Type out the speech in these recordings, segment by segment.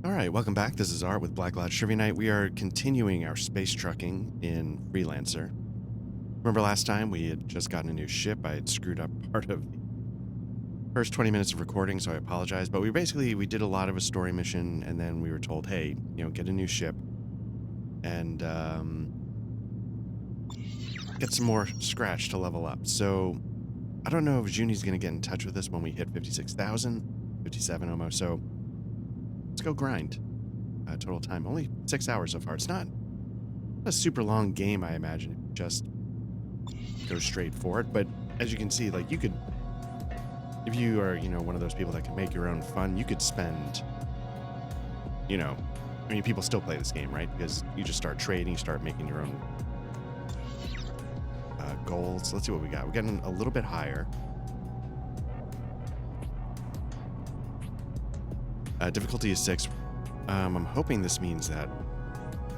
All right, welcome back. This is Art with Black Lodge Trivia Night. We are continuing our space trucking in Freelancer. Remember last time we had just gotten a new ship. I had screwed up part of the first 20 minutes of recording, so I apologize. But we did a lot of a story mission, and then we were told, hey, get a new ship and get some more scratch to level up. So I don't know if Juni's going to get in touch with us when we hit 56,000, 57 almost. So let's go grind. Total time only 6 hours so far. It's not a super long game, I imagine, if you just go straight for it. But as you can see, like, you could, if you are one of those people that can make your own fun, you could spend, I mean, people still play this game, right? Because you just start trading, you start making your own goals. Let's see what we got. We're getting a little bit higher. Difficulty is 6. I'm hoping this means that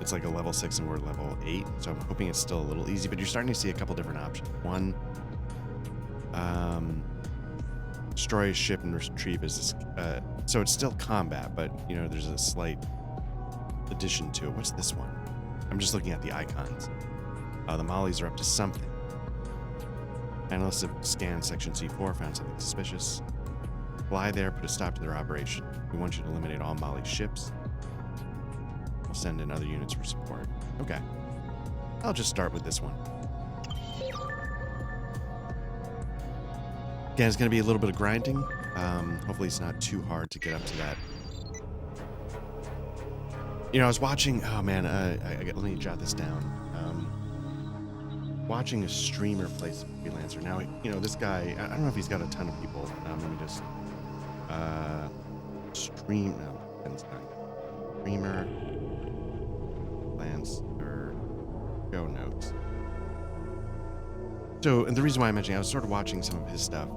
it's like a level 6 and we're level 8. So I'm hoping it's still a little easy, but you're starting to see a couple different options. One, destroy a ship and retrieve is, so it's still combat, but there's a slight addition to it. What's this one? I'm just looking at the icons. The mollies are up to something. Analysts have scanned section C4, found something suspicious. Fly there, put a stop to their operation. We want you to eliminate all Molly ships. We'll send in other units for support. Okay. I'll just start with this one. Again, it's going to be a little bit of grinding. Hopefully it's not too hard to get up to that. I was watching... Oh, man. Let me jot this down. Watching a streamer play some Freelancer. Now, this guy... I don't know if he's got a ton of people. Let me just... streamer Lancer show notes. So, and the reason why I'm mentioning, I was sort of watching some of his stuff,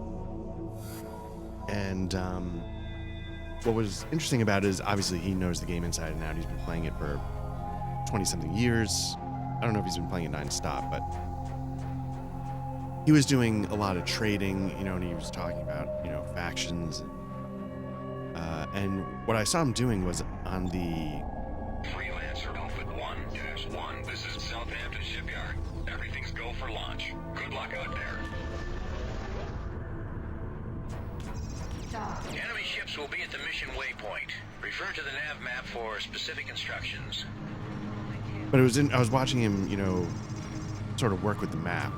and what was interesting about it is obviously he knows the game inside and out. He's been playing it for 20-something years. I don't know if he's been playing it non-stop, but he was doing a lot of trading, and he was talking about factions. And what I saw him doing was on the Freelancer Outfit 1-1. This is Southampton Shipyard. Everything's go for launch. Good luck out there. Enemy ships will be at the mission waypoint. Refer to the nav map for specific instructions. But I was watching him, sort of work with the map,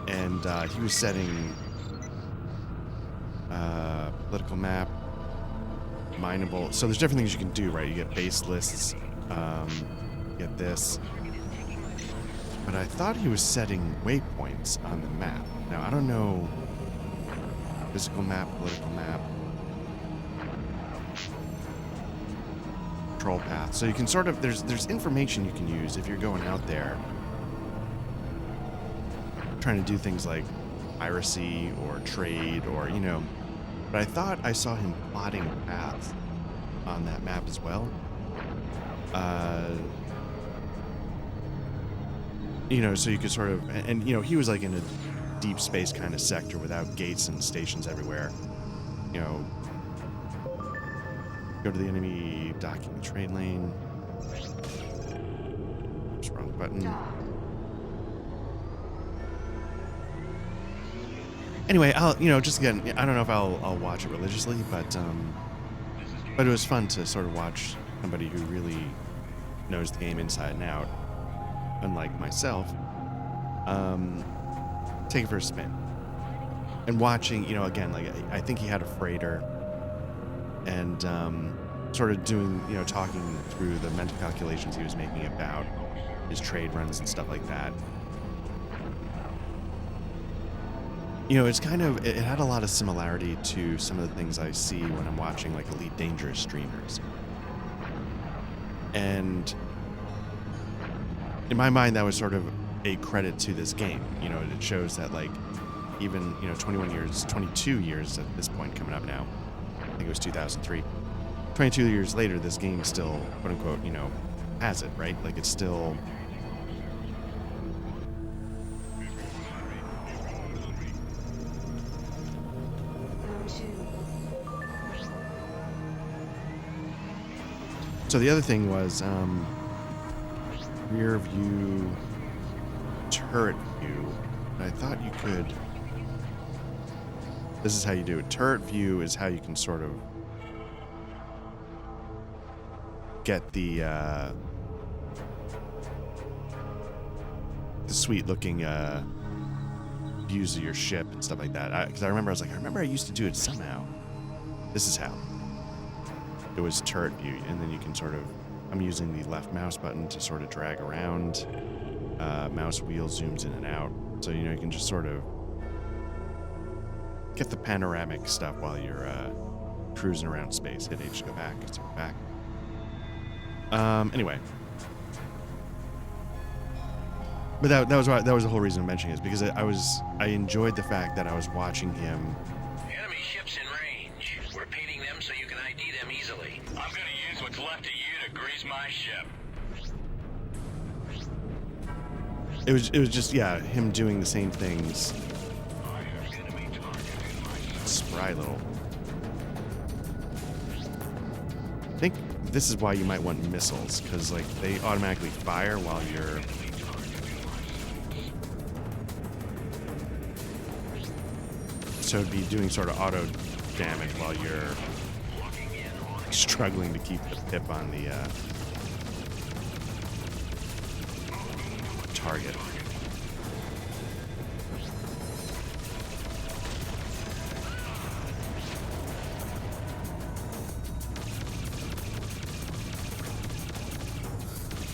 and he was setting political map. Mineable. So there's different things you can do, right? You get base lists, you get this. But I thought he was setting waypoints on the map. Now, I don't know. Physical map, political map. Control path. So you can sort of, there's information you can use if you're going out there trying to do things like piracy or trade or, But I thought I saw him plotting paths on that map as well. So you could sort of, and he was like in a deep space kind of sector without gates and stations everywhere. Go to the enemy docking the trade lane. Oops, wrong button. Anyway, I'll, just again, I don't know if I'll watch it religiously, but it was fun to sort of watch somebody who really knows the game inside and out, unlike myself, take it for a spin. And watching, again, like, I think he had a freighter, and sort of doing, talking through the mental calculations he was making about his trade runs and stuff like that. It's kind of, it had a lot of similarity to some of the things I see when I'm watching like Elite Dangerous streamers. And in my mind, that was sort of a credit to this game. It shows that, like, even, 22 years at this point coming up now. I think it was 2003. 22 years later, this game still, quote unquote, has it, right? Like, it's still... So the other thing was rear view, turret view. And I thought you could. This is how you do it. Turret view is how you can sort of get the sweet looking views of your ship and stuff like that. Because I remember I used to do it somehow. This is how. It was turret view, and then you can sort of. I'm using the left mouse button to sort of drag around. Mouse wheel zooms in and out, so you can just sort of get the panoramic stuff while you're cruising around space. Hit H to go back. So back. Anyway. But that was the whole reason I'm mentioning it, is because I enjoyed the fact that I was watching him. Enemy ships in range. We're painting them so you can ID them easily. I'm gonna use what's left of you to grease my ship. It was just him doing the same things. Spry little. I think this is why you might want missiles, because like they automatically fire while you're. So it'd be doing sort of auto damage while you're struggling to keep the pip on the target.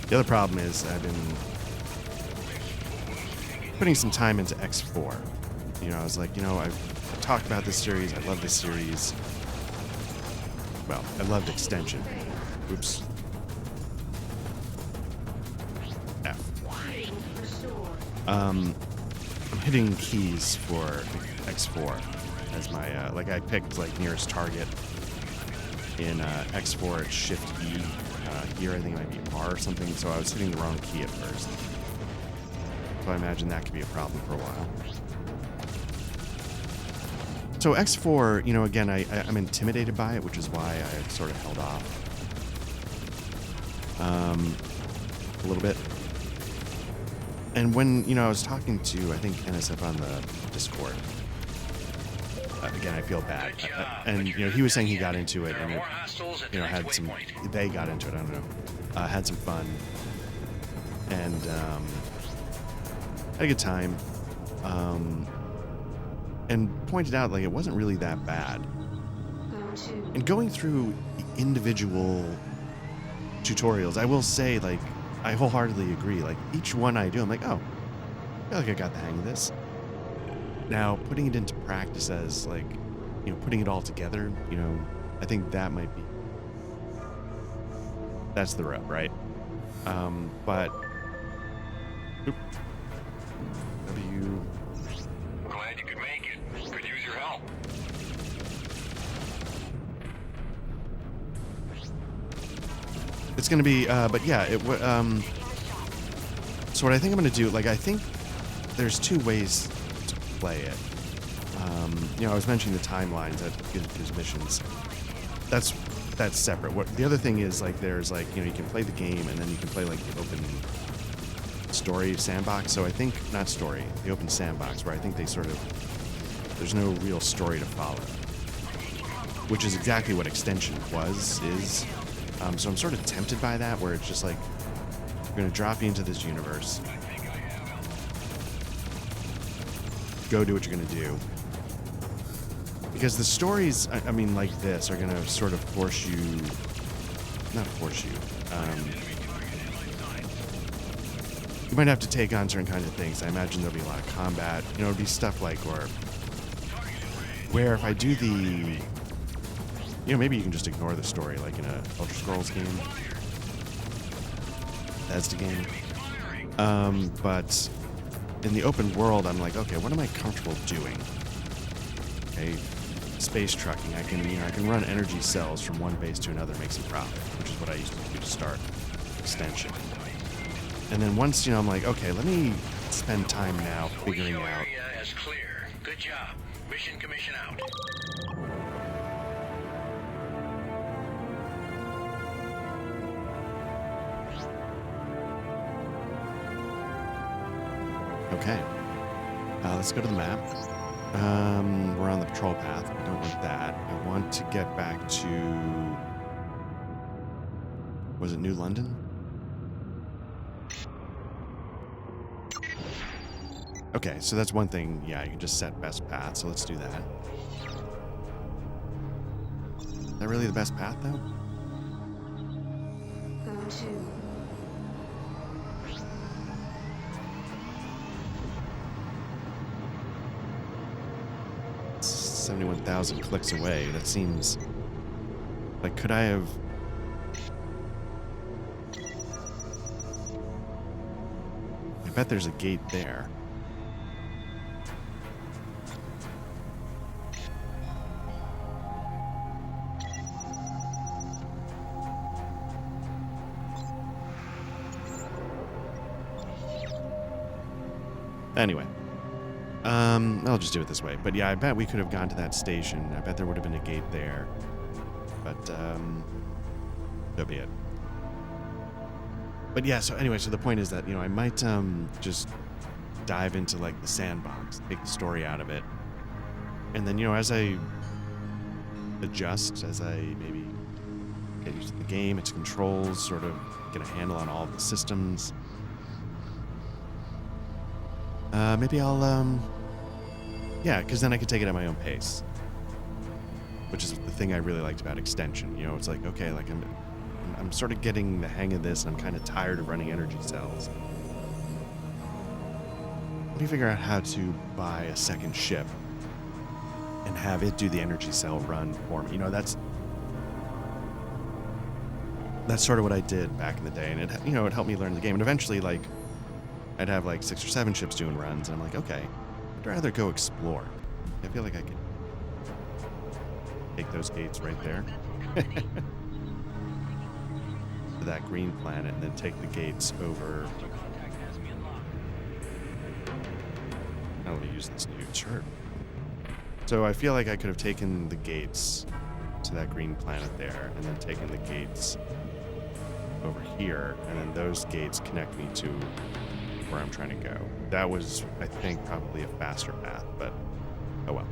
The other problem is I've been putting some time into X4. I was like, I've talked about this series. I love this series. Well, I loved Extension. Oops. F. I'm hitting keys for X4 as my, I picked, nearest target. In X4, it's Shift E. Here, I think it might be R or something, so I was hitting the wrong key at first. So I imagine that could be a problem for a while. So X4, again, I'm intimidated by it, which is why I sort of held off a little bit. And when, I was talking to, I think, NSF on the Discord, again, I feel bad. And, he was saying he got into it and, had some, they got into it, I don't know, had some fun. And had a good time. And pointed out, it wasn't really that bad. And going through the individual tutorials, I will say, I wholeheartedly agree. Each one I do, I'm like, oh, I feel like I got the hang of this. Now, putting it into practice as, putting it all together, I think that might be... That's the rub, right? But... Oop. W... Glad you could make it. Could use your help. It's going to be, but yeah, so what I think I'm going to do, I think there's two ways to play it. I was mentioning the timelines that gives missions. That's separate. The other thing is, there's, you can play the game and then you can play, the open story sandbox. So I think, not story, the open sandbox, where I think they sort of, there's no real story to follow. Which is exactly what Extension is. So I'm sort of tempted by that, where it's just we're going to drop you into this universe. Go do what you're going to do. Because the stories, like this, are going to sort of force you... Not force you. You might have to take on certain kinds of things. I imagine there'll be a lot of combat. It'll be stuff where if I do the... maybe you can just ignore the story, like in a Elder Scrolls game. That's the game. But in the open world, I'm like, okay, what am I comfortable doing? Okay, space trucking. I can run energy cells from one base to another, make some profit, which is what I used to do to start Extension. And then once, I'm like, okay, let me spend time now figuring out. Area is clear. Good job. Mission commission out. Okay. Let's go to the map. We're on the patrol path. I don't want that. I want to get back to... Was it New London? Okay, so that's one thing. Yeah, you can just set best path, so let's do that. Is that really the best path, though? Go to 71,000 clicks away. That seems... Like, could I have... I bet there's a gate there. Anyway. I'll just do it this way. But yeah, I bet we could have gone to that station. I bet there would have been a gate there. But, so be it. But yeah, so anyway, so the point is that, you know, I might, just dive into, like, the sandbox, take the story out of it. And then, you know, as I adjust, as I maybe get used to the game, its controls, sort of get a handle on all of the systems, maybe I'll, yeah, because then I could take it at my own pace. Which is the thing I really liked about Extension. You know, it's like, okay, like I'm sort of getting the hang of this, and I'm kind of tired of running energy cells. Let me figure out how to buy a second ship and have it do the energy cell run for me. You know, that's sort of what I did back in the day, and it, you know, it helped me learn the game. And eventually, like, I'd have like 6 or 7 ships doing runs, and I'm like, okay, I'd rather go explore. I feel like I could take those gates right there to that green planet, and then take the gates over. How do we use this new chart? So I feel like I could have taken the gates to that green planet there, and then taken the gates over here, and then those gates connect me to where I'm trying to go. That was, I think, probably a faster path, but oh well.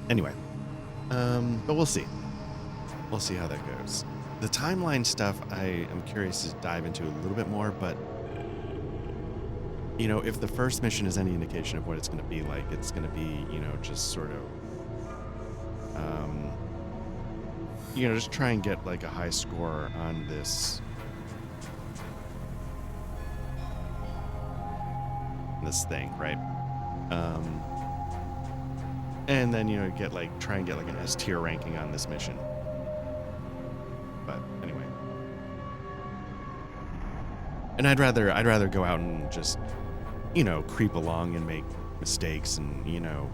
Anyway, but we'll see. We'll see how that goes. The timeline stuff I am curious to dive into a little bit more, but you know, if the first mission is any indication of what it's going to be like, it's going to be, you know, just sort of, you know, just try and get like a high score on this thing, right? And then, you know, try and get like an S tier ranking on this mission. But anyway. And I'd rather go out and just, you know, creep along and make mistakes, and, you know,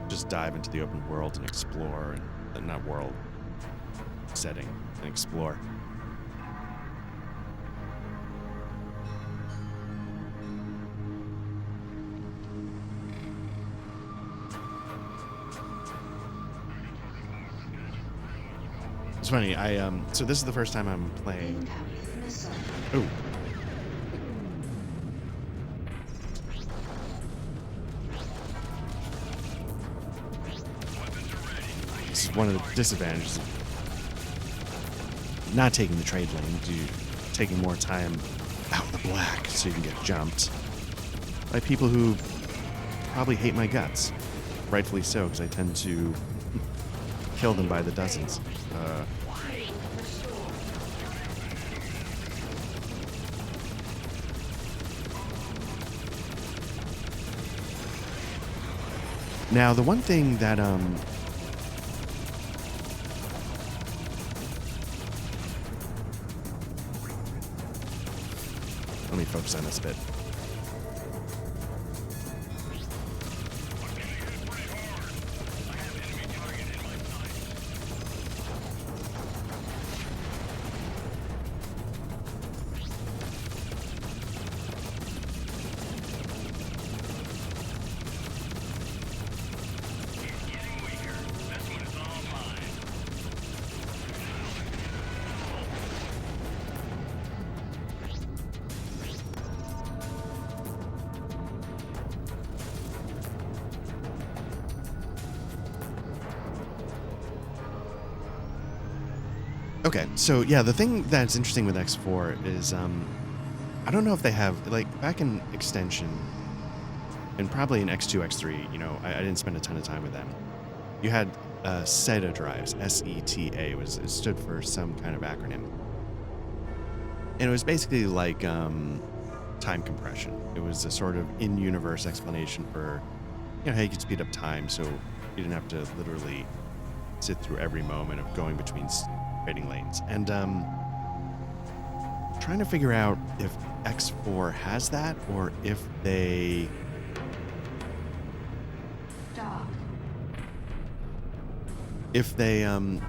just dive into the open world and explore, and not world setting, and explore. It's funny, so this is the first time I'm playing. Oh. This is one of the disadvantages of not taking the trade lane, taking more time out in the black so you can get jumped by people who probably hate my guts. Rightfully so, because I tend to kill them by the dozens. Now, the one thing that, let me focus on this a bit. Okay, so yeah, the thing that's interesting with X4 is I don't know if they have, like, back in Extension and probably in X2, X3, you know, I didn't spend a ton of time with them. You had SETA drives, SETA, it stood for some kind of acronym. And it was basically like time compression. It was a sort of in-universe explanation for, you know, how you could speed up time so you didn't have to literally sit through every moment of going between trading lanes. And trying to figure out if X4 has that or if they... Stop. If they,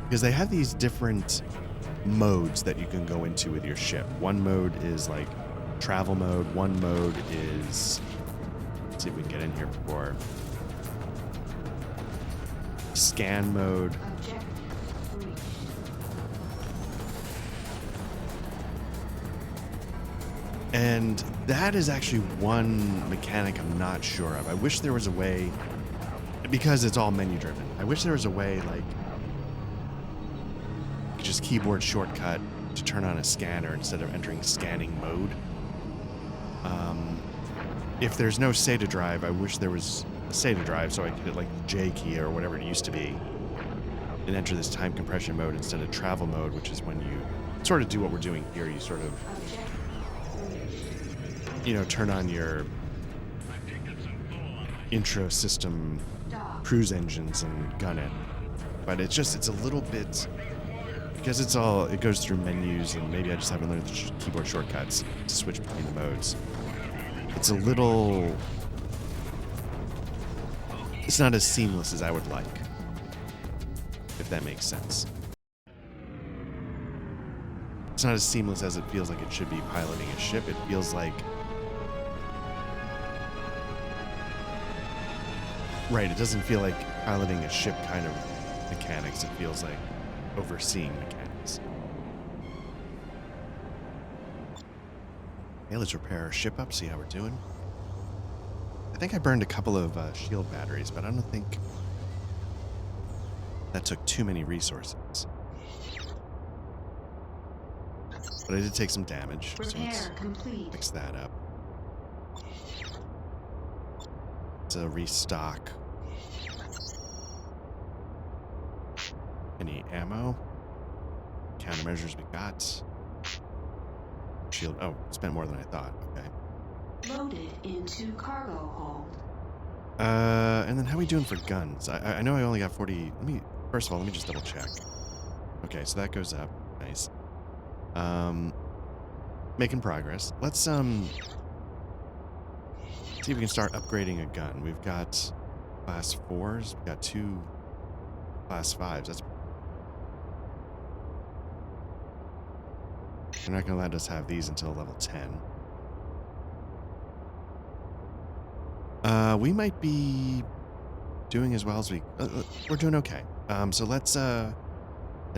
because they have these different modes that you can go into with your ship. One mode is like travel mode. One mode is, let's see if we can get in here before. Scan mode. Objective reached. And that is actually one mechanic I'm not sure of. I wish there was a way, because it's all menu driven, I wish there was a way like you could just keyboard shortcut to turn on a scanner instead of entering scanning mode. If there's no SATA drive, I wish there was a SATA drive so I could hit like the J key or whatever it used to be and enter this time compression mode instead of travel mode, which is when you sort of do what we're doing here. You sort of, you know, turn on your intro system cruise engines and gun it. But it's a little bit, because it goes through menus, and maybe I just haven't learned the keyboard shortcuts to switch between the modes. It's a little, it's not as seamless as I would like, if that makes sense. It's not as seamless as it feels like it should be piloting a ship. It feels like, right, it doesn't feel like piloting a ship kind of mechanics. It feels like overseeing mechanics. Okay, let's repair our ship up, see how we're doing. I think I burned a couple of shield batteries, but I don't think that took too many resources. But I did take some damage, so let's complete. fix that up. Let's restock. Any ammo? Countermeasures we got. Shield. Oh, spent more than I thought. Okay. Loaded into cargo hold. And then how are we doing for guns? I know I only got 40. First of all, let me just double check. Okay, so that goes up. Nice. Making progress. Let's see if we can start upgrading a gun. We've got class 4s. We've got 2 class 5s. They're not going to let us have these until level 10. We might be doing as well as we're doing okay. So let's head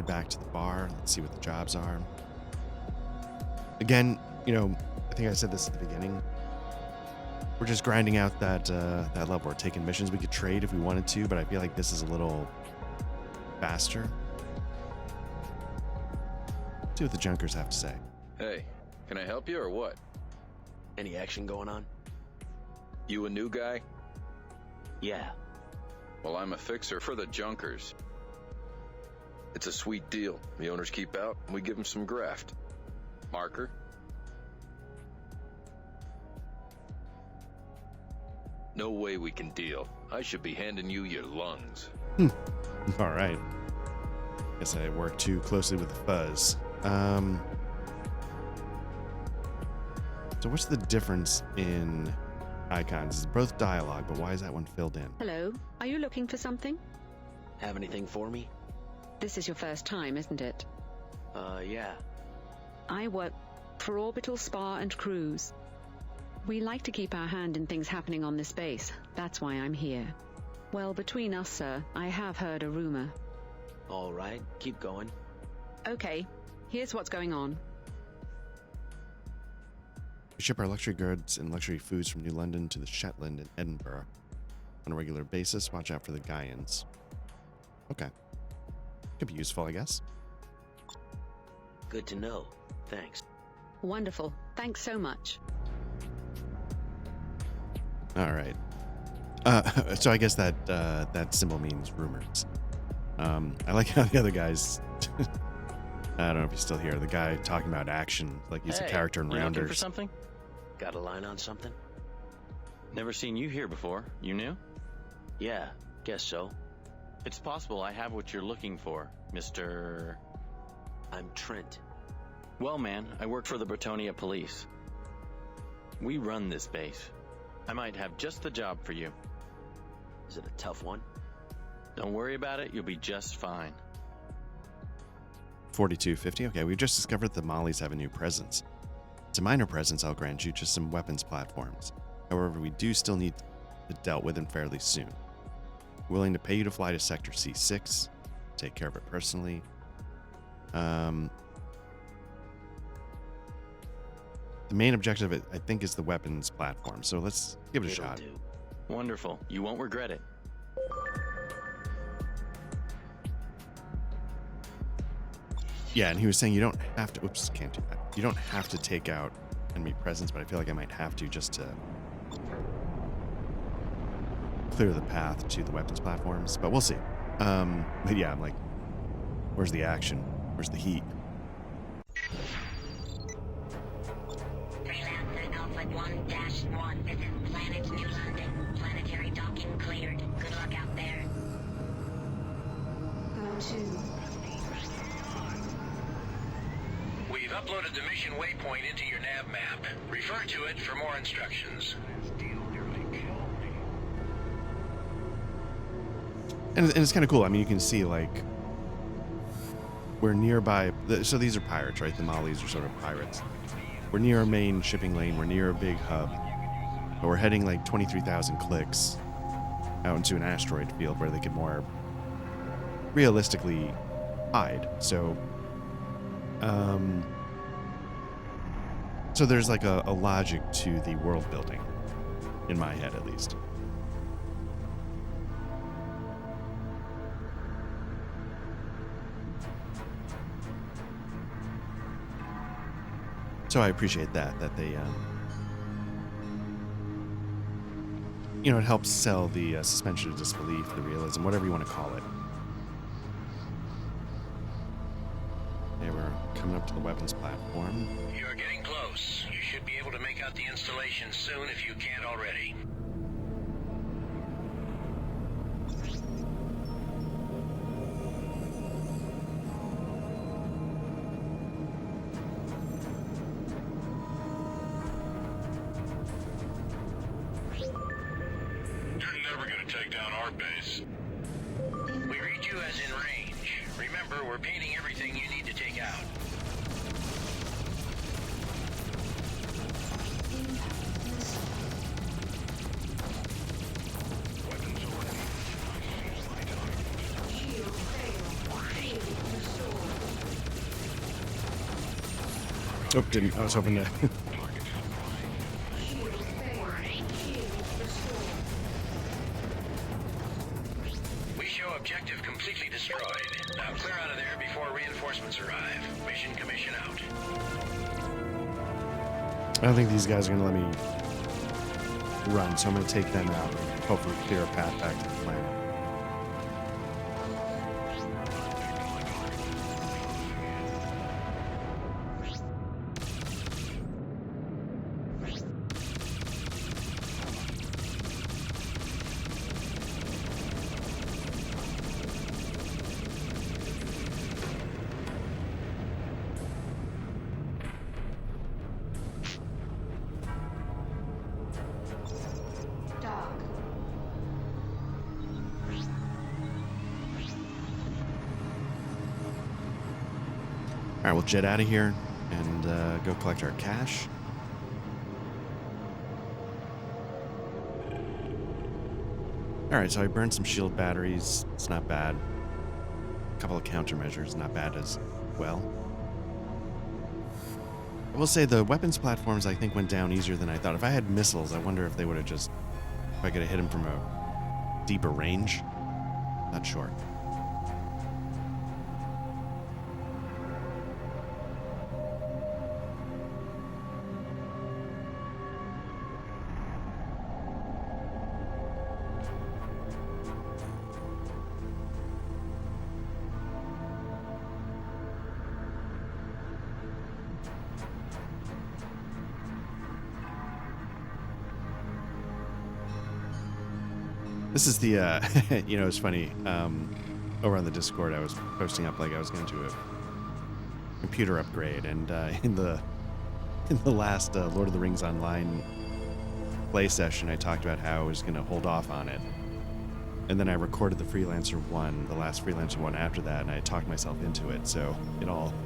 back to the bar. Let's see what the jobs are. Again, you know, I think I said this at the beginning. We're just grinding out that level. We're taking missions. We could trade if we wanted to, but I feel like this is a little faster. See what the junkers have to say. Hey, can I help you or what? Any action going on? You a new guy? Yeah. Well, I'm a fixer for the junkers. It's a sweet deal. The owners keep out, and we give them some graft. Marker? No way we can deal. I should be handing you your lungs. All right. Guess I work too closely with the fuzz. So what's the difference in icons? It's both dialogue, but why is that one filled in? Hello, are you looking for something? Have anything for me? This is your first time, isn't it? Yeah. I work for Orbital Spa and Cruise. We like to keep our hand in things happening on this base. That's why I'm here. Well, between us, sir, I have heard a rumor. All right, keep going. Okay, here's what's going on. We ship our luxury goods and luxury foods from New London to the Shetland and Edinburgh on a regular basis. Watch out for the Gaians. Okay. Could be useful, I guess. Good to know. Thanks. Wonderful. Thanks so much. All right. So I guess that that symbol means rumors. I like how the other guys. I don't know if he's still here. The guy talking about action, like he's a character in you looking for Rounders. something? Got a line on something? Never seen you here before. You new? Yeah, guess so. It's possible I have what you're looking for, Mr. I'm Trent. Well, man, I work for the Bretonia Police. We run this base. I might have just the job for you. Is it a tough one? Don't worry about it. You'll be just fine. 4250. Okay, we've just discovered the Mollies have a new presence. It's a minor presence, I'll grant you, just some weapons platforms. However, we do still need it dealt with and fairly soon. Willing to pay you to fly to Sector C6. Take care of it personally. The main objective, I think, is the weapons platform. So let's give it a It'll shot. do. Wonderful. You won't regret it. Yeah, and he was saying you don't have to. Oops, can't do that. You don't have to take out enemy presence, but I feel like I might have to just to clear the path to the weapons platforms. But we'll see. But yeah, I'm like, where's the action? Where's the heat? Freelancer Alpha 1-1. This is Planet New London. Planetary docking cleared. Good luck out there. Go to We've uploaded the mission waypoint into your nav map. Refer to it for more instructions. And it's kind of cool. I mean, you can see, like, we're nearby. So these are pirates, right? The Mollies are sort of pirates. We're near a main shipping lane. We're near a big hub. But we're heading, like, 23,000 clicks out into an asteroid field where they could more realistically hide. So, so there's, like, a logic to the world building, in my head, at least. So I appreciate that they, you know, it helps sell the suspension of disbelief, the realism, whatever you want to call it. Okay, we're coming up to the weapons platform. You're getting close. You should be able to make out the installation soon if you can't already. They're never gonna take down our base. We read you as in range. Remember, we're painting everything you need to take out. impact missile. Shield failed. Shield restored. Oh, didn't. I was hoping to. Shield failed. Shield restored. We show objective completely destroyed. Now clear out of there before reinforcements arrive. Mission commission out. I don't think these guys are going to let me run, so I'm going to take them out and hopefully clear a path back to the planet. Dock. All right, we'll jet out of here and go collect our cash. All right, so I burned some shield batteries. It's not bad. A couple of countermeasures, not bad as well. I will say the weapons platforms, I think, went down easier than I thought. If I had missiles, I wonder if they would have just... If I could have hit them from a deeper range. Not sure. This is the, you know, it's funny. Over on the Discord, I was posting up like I was going to a computer upgrade, and in the last Lord of the Rings Online play session, I talked about how I was going to hold off on it. And then I recorded the Freelancer one, the last Freelancer one after that, and I talked myself into it. So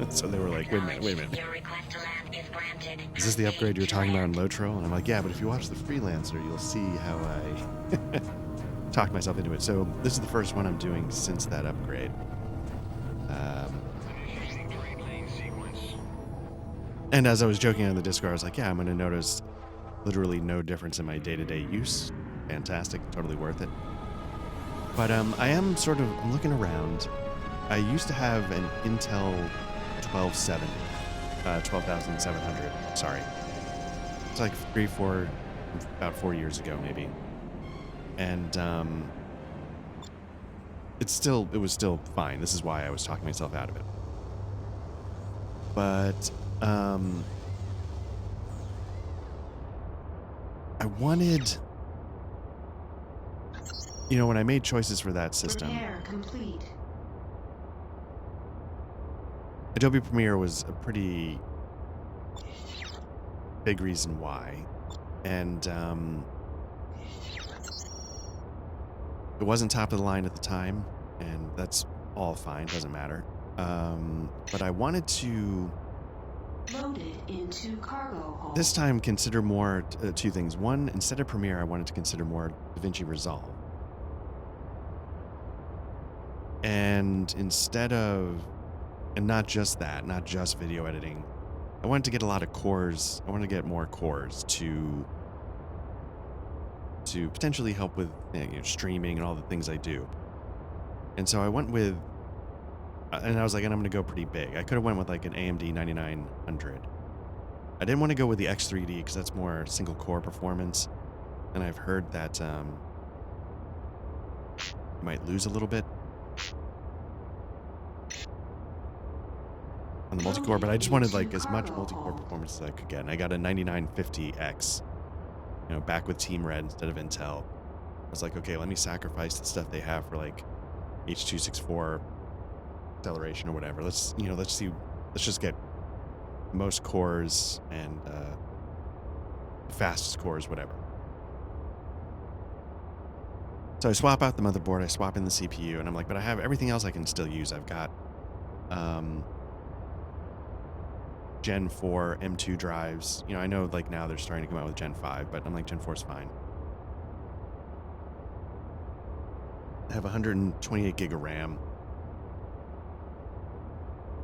so they were like, wait a minute. Your request to land is granted. Is this the upgrade you were talking about on Lotro? And I'm like, yeah, but if you watch the Freelancer, you'll see how I talked myself into it. So this is the first one I'm doing since that upgrade. Initiating trade lane sequence. And as I was joking on the Discord, I was like, yeah, I'm going to notice literally no difference in my day-to-day use. Fantastic, totally worth it. But I am I'm looking around. I used to have an Intel 1270, 12,700, sorry. It's like about 4 years ago maybe. And it was still fine. This is why I was talking myself out of it. But I wanted, you know, when I made choices for that system, Repair complete. Adobe Premiere was a pretty big reason why. And it wasn't top of the line at the time, and that's all fine, doesn't matter. But I wanted to Loaded into cargo hold. this time consider more two things. One, instead of Premiere, I wanted to consider more DaVinci Resolve. And instead of, and not just that, not just video editing, I wanted to get a lot of cores. I wanted to get more cores to potentially help with, you know, streaming and all the things I do. And so I went with, and I was like, and I'm going to go pretty big. I could have went with like an AMD 9900. I didn't want to go with the X3D because that's more single core performance. And I've heard that you might lose a little bit on the multi-core, but I just wanted like as much multi-core performance as I could get. And I got a 9950X, you know, back with Team Red instead of Intel. I was like, okay, let me sacrifice the stuff they have for like H.264 acceleration or whatever. Let's just get most cores and fastest cores, whatever. So I swap out the motherboard, I swap in the CPU, and I'm like, but I have everything else I can still use. I've got Gen 4 M2 drives. You know, I know like now they're starting to come out with Gen 5, but I'm like, Gen 4 is fine. I have 128 gig of RAM.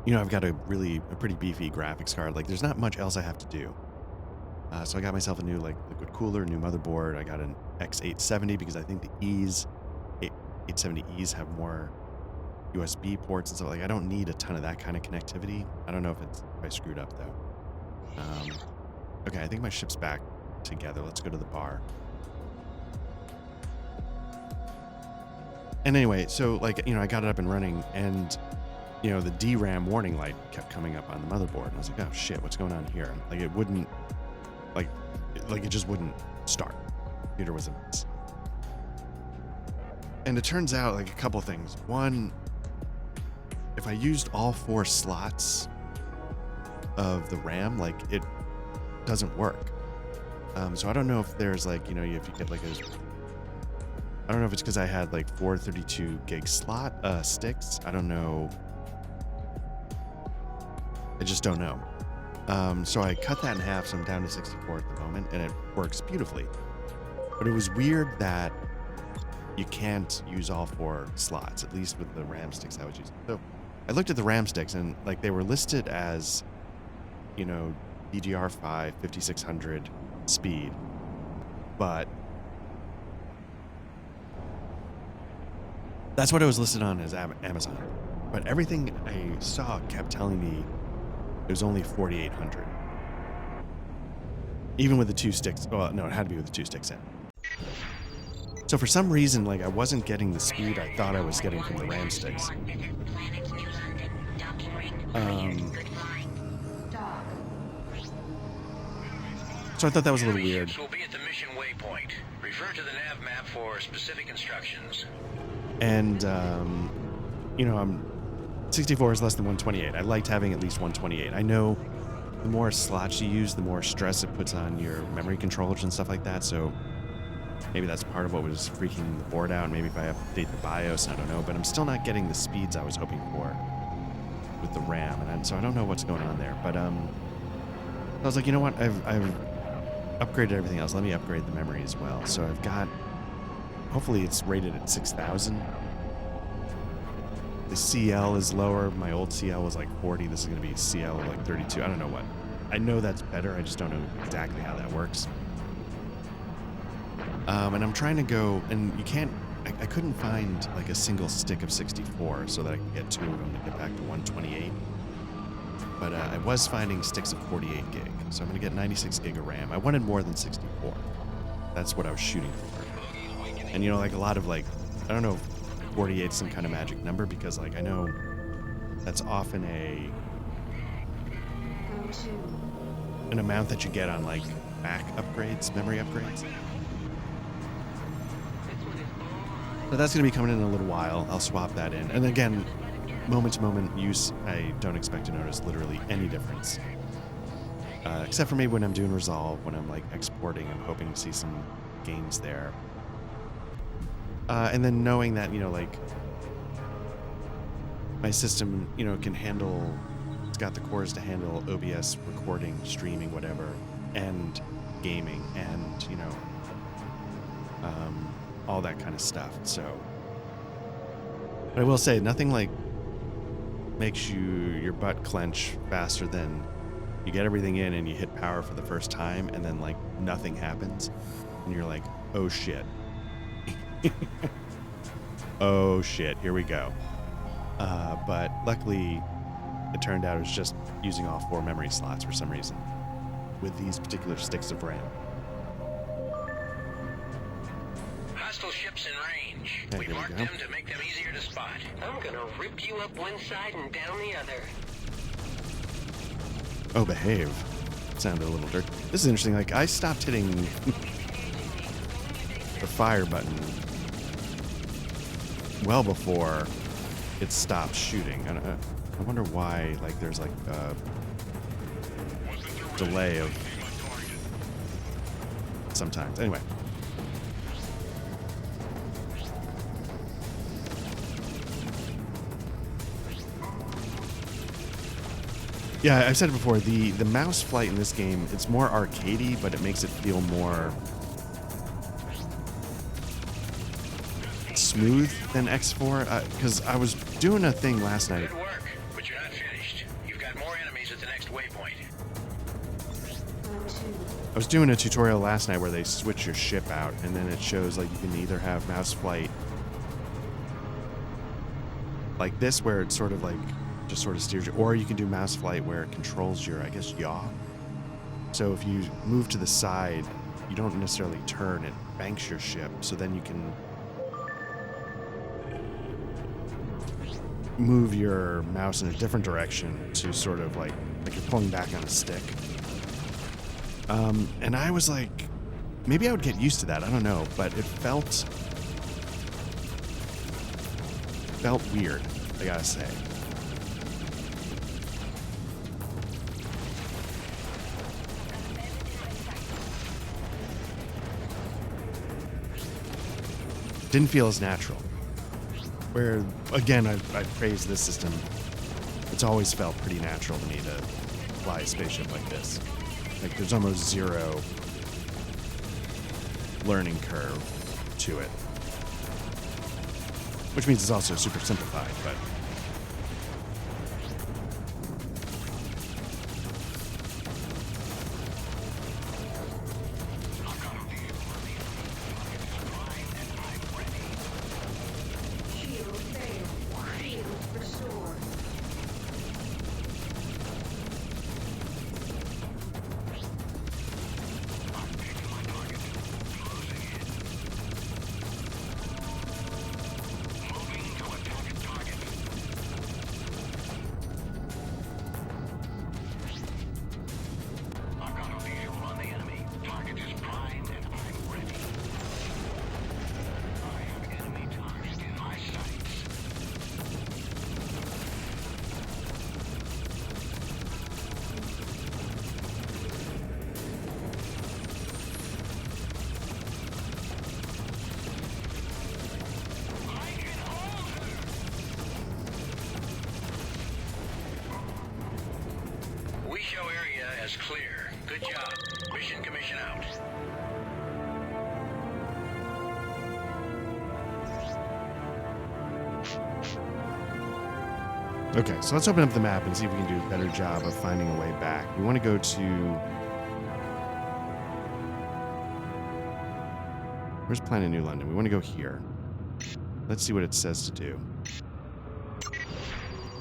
You know, I've got a pretty beefy graphics card. Like, there's not much else I have to do. So I got myself a new like liquid cooler, new motherboard. I got an X870 because I think the 870Es have more USB ports and stuff. Like, I don't need a ton of that kind of connectivity. I don't know if I screwed up though. Okay, I think my ship's back together. Let's go to the bar. And anyway, so like, you know, I got it up and running, and you know, the DRAM warning light kept coming up on the motherboard, and I was like, oh shit, what's going on here? Like, it wouldn't, like it just wouldn't start. The computer was a mess. And it turns out like a couple things. One, if I used all 4 slots of the RAM, like, it doesn't work. So I don't know if there's like, you know, if you get like I don't know if it's because I had like 4 32 gig slot sticks. I don't know. I just don't know. So I cut that in half, so I'm down to 64 at the moment, and it works beautifully. But it was weird that you can't use all 4 slots, at least with the RAM sticks I was using. So I looked at the RAM sticks, and like they were listed as, you know, DDR5 5600 speed, but that's what it was listed on as Amazon. But everything I saw kept telling me it was only 4800. Even with the 2 sticks. Well, no, it had to be with the 2 sticks in. So for some reason, like, I wasn't getting the speed I thought I was getting from the RAM sticks. Dock. So I thought that was a little weird. Ships will be at the mission waypoint. Refer to the nav map for specific instructions. And, you know, 64 is less than 128. I liked having at least 128. I know the more slots you use, the more stress it puts on your memory controllers and stuff like that. So maybe that's part of what was freaking the board out. Maybe if I update the BIOS, I don't know. But I'm still not getting the speeds I was hoping for with the RAM. And so I don't know what's going on there. But I was like, you know what? I've upgraded everything else. Let me upgrade the memory as well. So I've got, hopefully it's rated at 6,000. The CL is lower. My old CL was like 40. This is going to be CL like 32. I don't know what. I know that's better. I just don't know exactly how that works. And I'm trying to go, and you can't, I couldn't find like a single stick of 64 so that I could get 2 of them to get back to 128. But I was finding sticks of 48 gig. So I'm going to get 96 gig of RAM. I wanted more than 64. That's what I was shooting for. And you know, like a lot of like, I don't know if 48 is some kind of magic number, because like I know that's often an amount that you get on like Mac upgrades, memory upgrades. But that's going to be coming in a little while. I'll swap that in. And again, moment to moment use, I don't expect to notice literally any difference. Except for maybe when I'm doing Resolve, when I'm like exporting, I'm hoping to see some gains there. And then knowing that, you know, like my system, you know, can handle, it's got the cores to handle OBS recording, streaming, whatever, and gaming, and, you know, all that kind of stuff. So, but I will say, nothing like makes your butt clench faster than you get everything in and you hit power for the first time, and then like nothing happens, and you're like, oh shit. Oh shit, here we go. But luckily, it turned out it was just using all 4 memory slots for some reason with these particular sticks of RAM. Hostile ships in range. Okay, We there we marked go. them to make them easier to spot. I'm gonna rip you up one side and down the other. Oh, behave. Sounded a little dirty. This is interesting. Like, I stopped hitting the fire button well before it stopped shooting. I wonder why, like, there's like a delay of sometimes. Anyway. Yeah, I've said it before, the mouse flight in this game, it's more arcadey, but it makes it feel more smooth than X4, because I was doing a thing last night. Good work, but you're not finished. You've got more enemies at the next waypoint. I was doing a tutorial last night where they switch your ship out, and then it shows like you can either have mouse flight like this, where it's sort of like just sort of steers you, or you can do mouse flight where it controls your, I guess, yaw. So if you move to the side, you don't necessarily turn, it banks your ship, so then you can move your mouse in a different direction to sort of like you're pulling back on a stick. And I was like, maybe I would get used to that, I don't know, but it felt weird, I gotta say. Didn't feel as natural. Where, again, I praise this system. It's always felt pretty natural to me to fly a spaceship like this. Like, there's almost zero learning curve to it. Which means it's also super simplified, but... is clear. Good job. Mission commission out. Okay, so let's open up the map and see if we can do a better job of finding a way back. We want to go to... Where's Planet New London? We want to go here. Let's see what it says to do.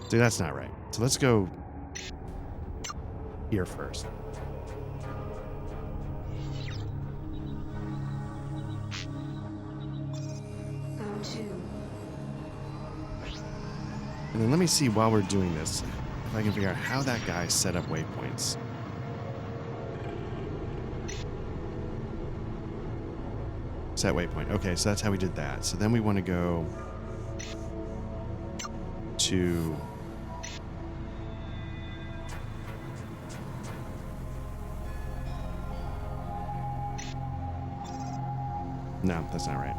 See, that's not right. So let's go here first. Go to. And then let me see while we're doing this, if I can figure out how that guy set up waypoints. Set waypoint. Okay, so that's how we did that. So then we want to go to... No, that's not right.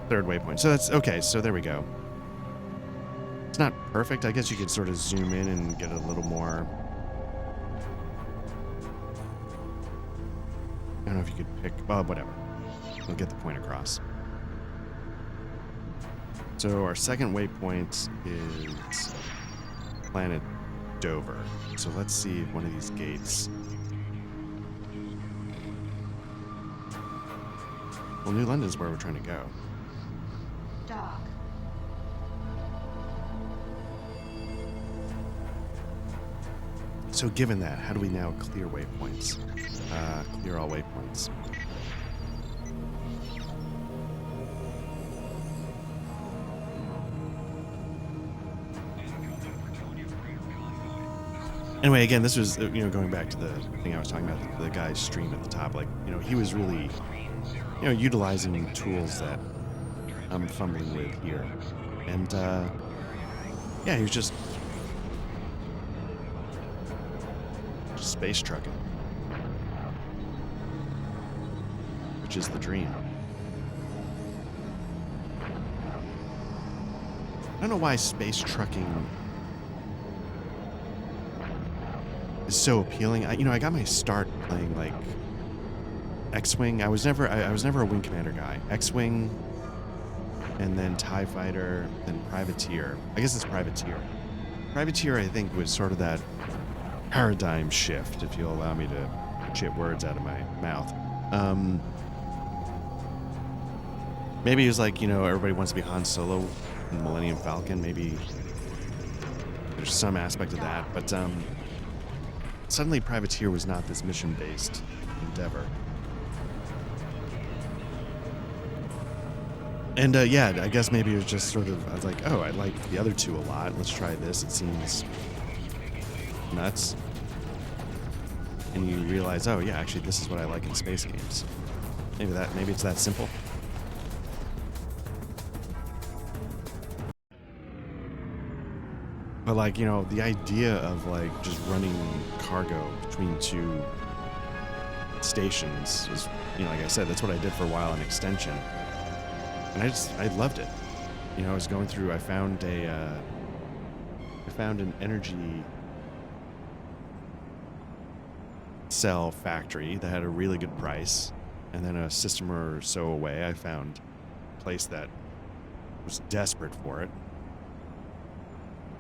Third waypoint. So that's okay. So there we go. It's not perfect. I guess you could sort of zoom in and get a little more. I don't know if you could pick. Well, whatever. We'll get the point across. So our second waypoint is Planet Dover. So let's see if one of these gates. Well, New London is where we're trying to go. Dock. So given that, how do we now clear waypoints? Clear all waypoints. Anyway, again, this was, going back to the thing I was talking about, the guy's stream at the top. Like, he was really, utilizing tools that I'm fumbling with here. And, yeah, he was just space trucking. Which is the dream. I don't know why space trucking is so appealing. I got my start playing like X-Wing. I was never a Wing Commander guy. X-Wing, and then TIE Fighter, then Privateer. I guess it's Privateer. Privateer, I think, was sort of that paradigm shift, if you'll allow me to shit words out of my mouth. Maybe it was like, everybody wants to be Han Solo in the Millennium Falcon. Maybe there's some aspect of that, but suddenly Privateer was not this mission-based endeavor. And yeah, I guess maybe it was just sort of, I was like, oh, I like the other two a lot. Let's try this. It seems nuts. And you realize, oh yeah, actually this is what I like in space games. Maybe it's that simple. But like, the idea of like just running cargo between two stations is, like I said, that's what I did for a while in Extension. And I loved it. I was going through, I found an energy cell factory that had a really good price. And then a system or so away, I found a place that was desperate for it.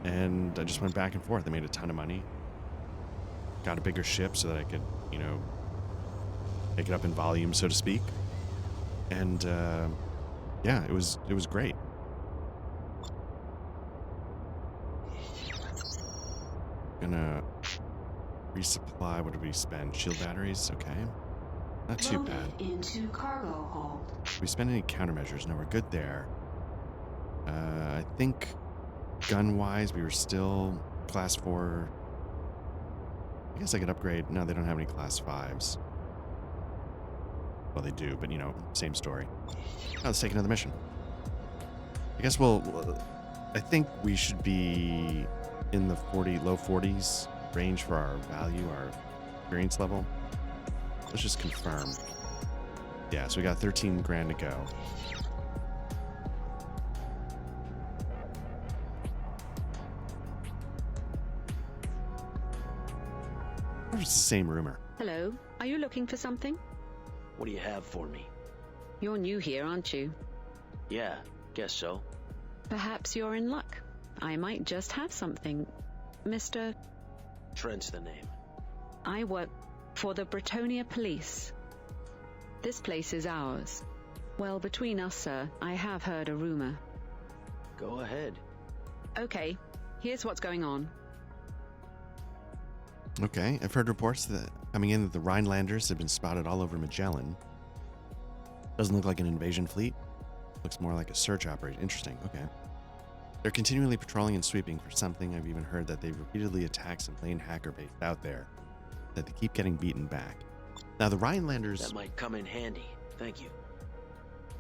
And I just went back and forth. I made a ton of money. Got a bigger ship so that I could, make it up in volume, so to speak. And yeah, it was great. Gonna resupply. What did we spend? Shield batteries. Okay, not too Loaded bad. into cargo hold. Did we spend any countermeasures? No, we're good there. I think gun-wise, we were still class 4. I guess I could upgrade. No, they don't have any class 5s. Well, they do, but same story. Now let's take another mission. I guess I think we should be in the low 40s range for our value, our experience level. Let's just confirm. Yeah, so we got 13 grand to go. It was the same rumor. Hello, are you looking for something? What do you have for me? You're new here, aren't you? Yeah, guess so. Perhaps you're in luck. I might just have something. Mr. Trent's the name. I work for the Bretonia Police. This place is ours. Well, between us, sir, I have heard a rumor. Go ahead. Okay, here's what's going on. Okay, I've heard reports that coming in that the Rhinelanders have been spotted all over Magellan. Doesn't look like an invasion fleet. Looks more like a search operation. Interesting, okay. They're continually patrolling and sweeping for something. I've even heard that they've repeatedly attacked some lane hacker base out there, that they keep getting beaten back. Now the Rhinelanders... That might come in handy. Thank you.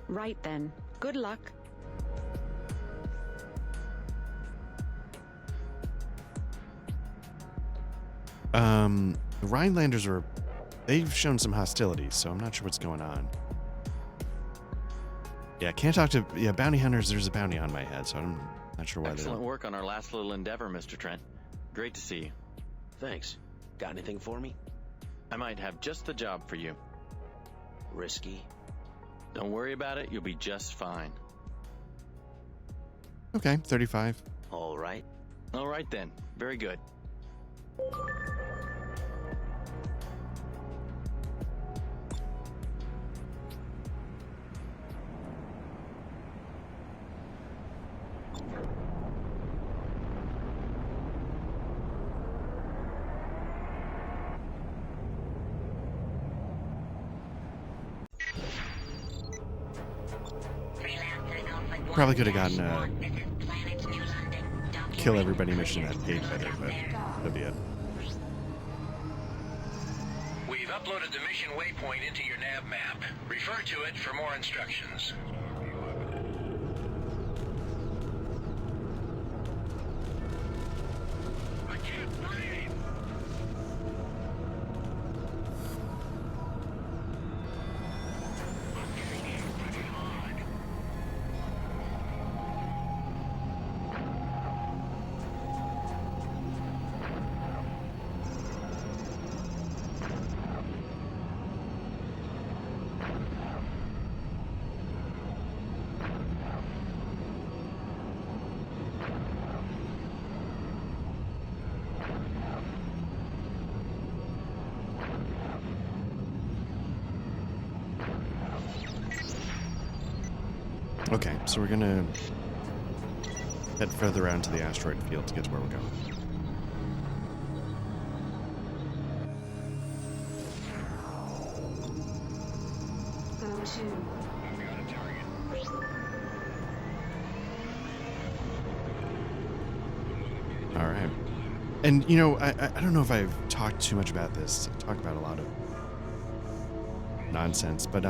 Right then. Good luck. The Rhinelanders are... They've shown some hostility, so I'm not sure what's going on. Yeah, can't talk to... Yeah, bounty hunters, there's a bounty on my head, so I'm not sure why they Excellent don't... work on our last little endeavor, Mr. Trent. Great to see you. Thanks. Got anything for me? I might have just the job for you. Risky? Don't worry about it, you'll be just fine. Okay, 35. All right. All right then. Very good. Probably could have gotten a kill everybody mission at gate better, but that'd be it. We've uploaded the mission waypoint into your nav map. Refer to it for more instructions. I can't breathe. I'm getting hit pretty hard. Okay, so we're gonna head further out into the asteroid field to get to where we're going. Go to. All right. And, you know, I don't know if I've talked too much about this. I talk about a lot of nonsense, but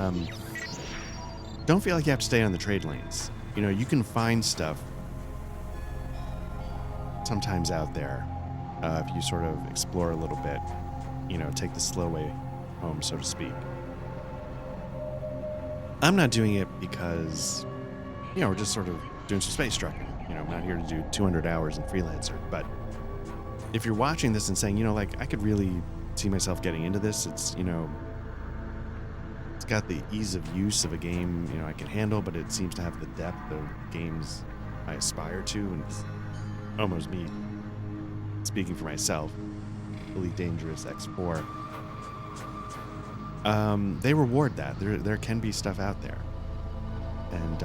don't feel like you have to stay on the trade lanes. You know, you can find stuff sometimes out there if you sort of explore a little bit, you know, take the slow way home, so to speak. I'm not doing it because, you know, we're just sort of doing some space trucking. You know, I'm not here to do 200 hours in Freelancer, but if you're watching this and saying, you know, like, I could really see myself getting into this, it's, you know, it's got the ease of use of a game, you know, I can handle, but it seems to have the depth of games I aspire to, and it's almost me speaking for myself. Elite Dangerous X4. They reward that. There can be stuff out there, and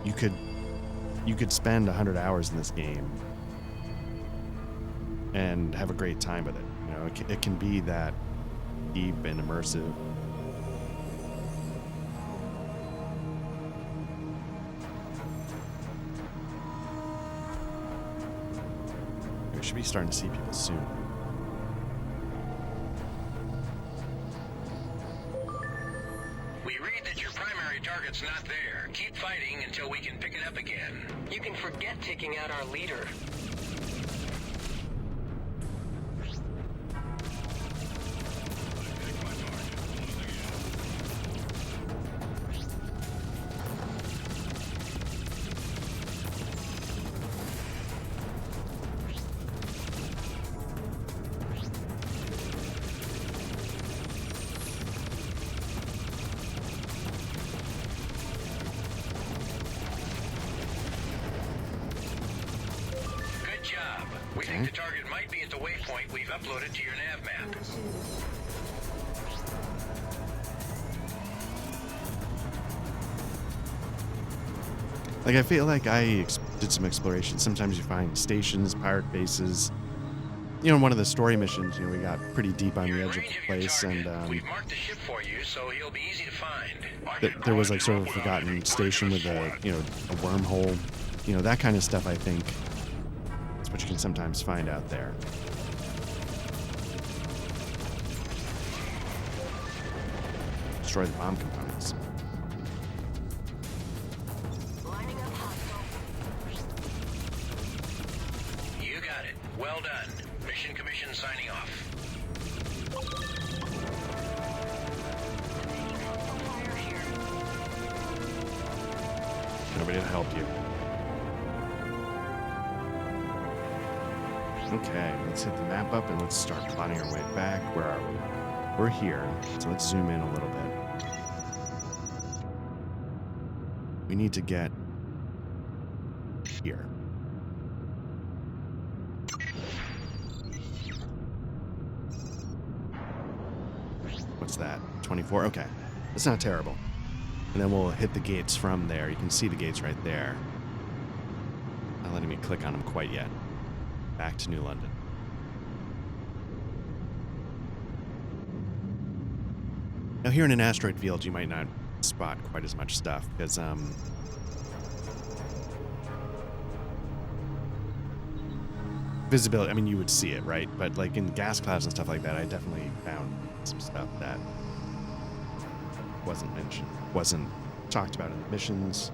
you could spend 100 hours in this game and have a great time with it. You know, it can be that deep and immersive. We should be starting to see people soon. We read that your primary target's not there. Keep fighting until we can pick it up again. You can forget taking out our leader. We think the target might be at the waypoint we've uploaded to your nav map. Like, I feel like I did some exploration. Sometimes you find stations, pirate bases. You know, in one of the story missions, you know, we got pretty deep on the edge of the place, and We've marked the ship for you, so he'll be easy to find. there was like sort of a forgotten station with a, you know, a wormhole. You know, that kind of stuff, I think, is what you can sometimes find out there. Destroy the bomb components. You got it. Well done. Mission Commission signing off. Nobody to help you. Okay, let's hit the map up and let's start plotting our way back. Where are we? We're here, so let's zoom in a little bit. We need to get here. What's that? 24? Okay. That's not terrible. And then we'll hit the gates from there. You can see the gates right there. Not letting me click on them quite yet. Back to New London. Now here in an asteroid field, you might not spot quite as much stuff because visibility, I mean, you would see it, right? But like in gas clouds and stuff like that, I definitely found some stuff that wasn't mentioned, wasn't talked about in the missions.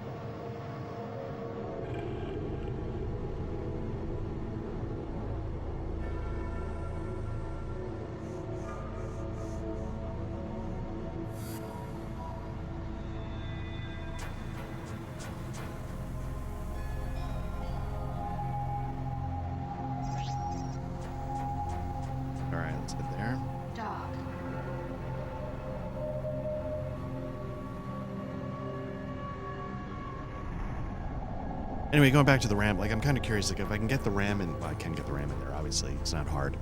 All right, let's head there. Dock. Anyway, going back to the RAM, like I'm kind of curious, like if I can get the RAM in, well, I can get the RAM in there, obviously, it's not hard.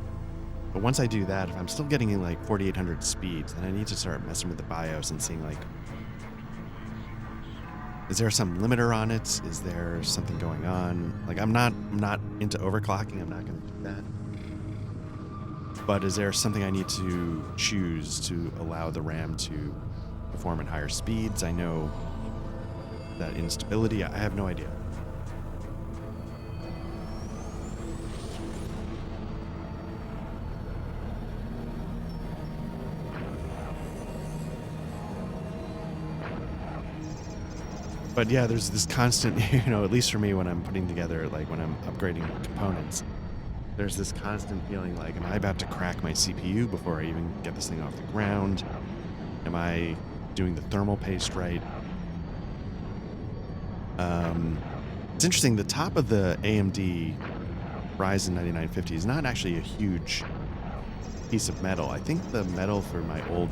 But once I do that, if I'm still getting in like 4,800 speeds, then I need to start messing with the BIOS and seeing like, is there some limiter on it? Is there something going on? Like I'm not into overclocking, I'm not going to do that. But is there something I need to choose to allow the RAM to perform at higher speeds? I know that instability, I have no idea. But yeah, there's this constant, you know, at least for me when I'm putting together, like when I'm upgrading components, there's this constant feeling like, am I about to crack my CPU before I even get this thing off the ground? Am I doing the thermal paste right? It's interesting, the top of the AMD Ryzen 9950 is not actually a huge piece of metal. I think the metal for my old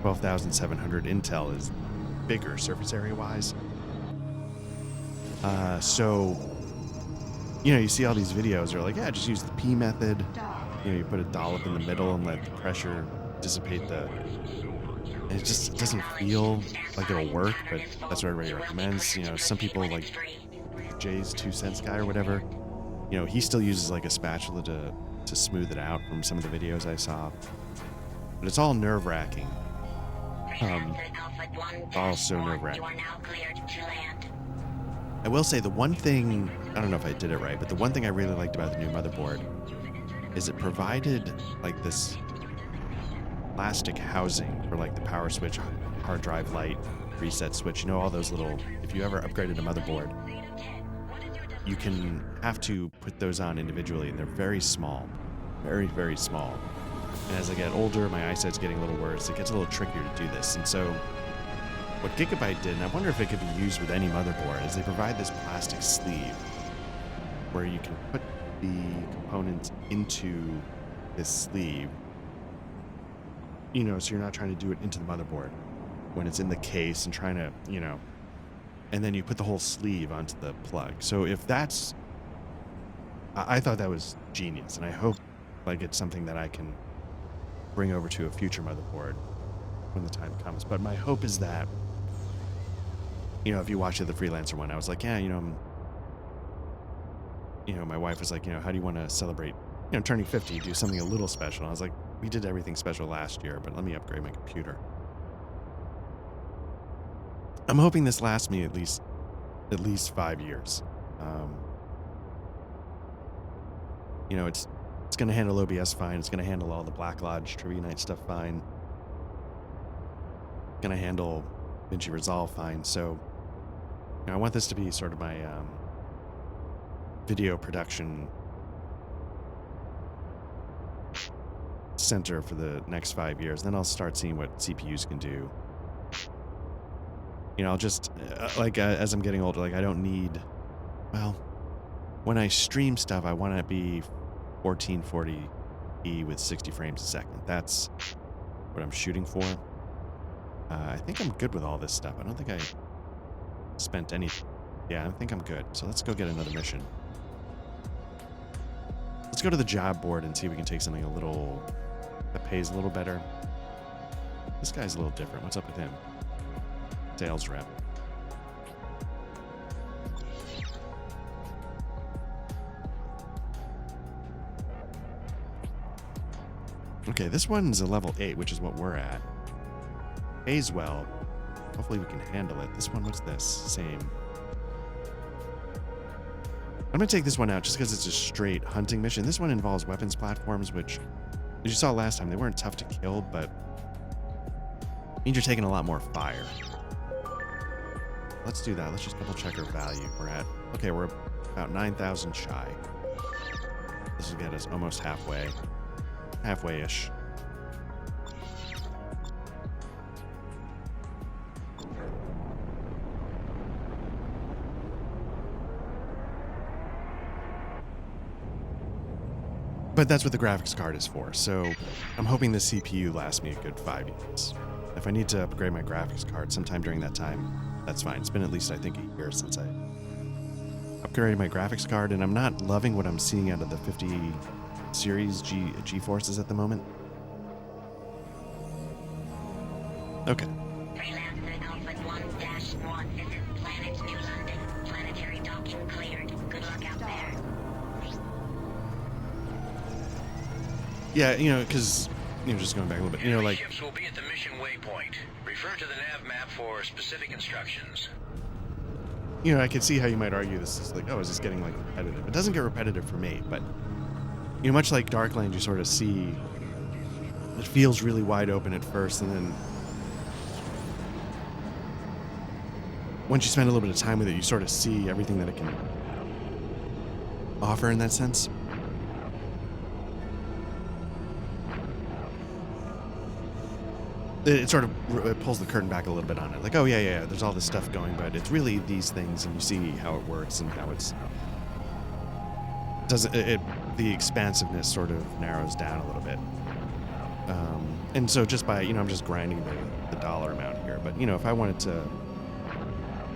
12700 Intel is bigger surface area wise. So, you know, you see all these videos are like, yeah, just use the P method. You know, you put a dollop in the middle and let the pressure dissipate the, and it just doesn't feel like it'll work, but that's what everybody recommends. You know, some people like Jay's 2 cents guy or whatever, you know, he still uses like a spatula to smooth it out from some of the videos I saw, but it's all nerve-wracking. Also nerve-wracking. I will say the one thing, I don't know if I did it right, but the one thing I really liked about the new motherboard is it provided like this plastic housing for like the power switch, hard drive light, reset switch, you know, all those little, if you ever upgraded a motherboard, you can have to put those on individually and they're very small, very, very small. And as I get older, my eyesight's getting a little worse. It gets a little trickier to do this. And so what Gigabyte did, and I wonder if it could be used with any motherboard, is they provide this plastic sleeve where you can put the components into this sleeve, you know, so you're not trying to do it into the motherboard when it's in the case and trying to, you know, and then you put the whole sleeve onto the plug. So if that's I thought that was genius, and I hope like it's something that I can bring over to a future motherboard when the time comes. But my hope is that, you know, if you watch the Freelancer one, I was like, yeah, my wife was like, how do you want to celebrate, turning 50? Do something a little special. And I was like, we did everything special last year, but let me upgrade my computer. I'm hoping this lasts me at least 5 years. It's going to handle OBS fine. It's going to handle all the Black Lodge Trivia Night stuff fine. Going to handle DaVinci Resolve fine. So, I want this to be sort of my video production center for the next 5 years. Then I'll start seeing what CPUs can do. I'll just, as I'm getting older, I don't need, when I stream stuff, I want it to be 1440p with 60 frames a second. That's what I'm shooting for. I think I'm good with all this stuff. I don't think I spent any. Yeah, I think I'm good. So let's go get another mission. Let's go to the job board and see if we can take something that pays a little better. This guy's a little different. What's up with him? Sales rep. Okay, this one's a level 8, which is what we're at. Pays well. Hopefully we can handle it. This one, what's this? Same. I'm going to take this one out just because it's a straight hunting mission. This one involves weapons platforms, which, as you saw last time, they weren't tough to kill, but means you're taking a lot more fire. Let's do that. Let's just double check our value. We're about 9,000 shy. This will get us almost halfway. Halfway-ish. But that's what the graphics card is for, so I'm hoping the CPU lasts me a good 5 years. If I need to upgrade my graphics card sometime during that time, that's fine. It's been at least, I think, a year since I upgraded my graphics card, and I'm not loving what I'm seeing out of the 50 series G-Forces at the moment. Okay. Freelancer Alpha 1-1. This is Planet New London. Planetary docking cleared. Good luck out there. Yeah, because, just going back a little bit, Ships will be at the mission waypoint. Refer to the nav map for specific instructions. I can see how you might argue this is is this getting repetitive? It doesn't get repetitive for me, but much like Darkland, you sort of see it feels really wide open at first, and then once you spend a little bit of time with it, you sort of see everything that it can offer in that sense. It sort of it pulls the curtain back a little bit on it. There's all this stuff going, but it's really these things, and you see how it works and how the expansiveness sort of narrows down a little bit. And so just by, I'm just grinding the dollar amount here. But, if I wanted to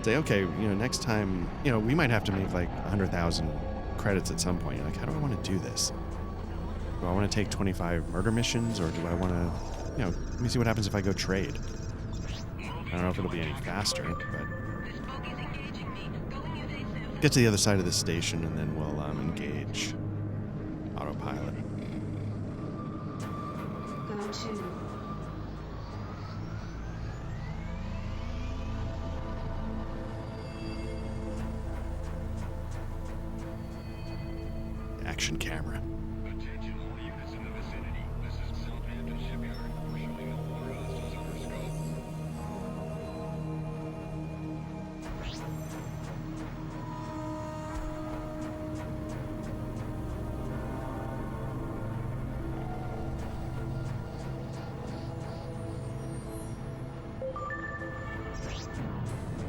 say, okay, next time, we might have to make 100,000 credits at some point. How do I want to do this? Do I want to take 25 murder missions, or do I want to, let me see what happens if I go trade. I don't know if it'll be any faster, but get to the other side of the station and then we'll engage autopilot. Go to. Action camera. Attention all units in the vicinity. This is Southampton Shipyard. We're showing no more hostiles under scope.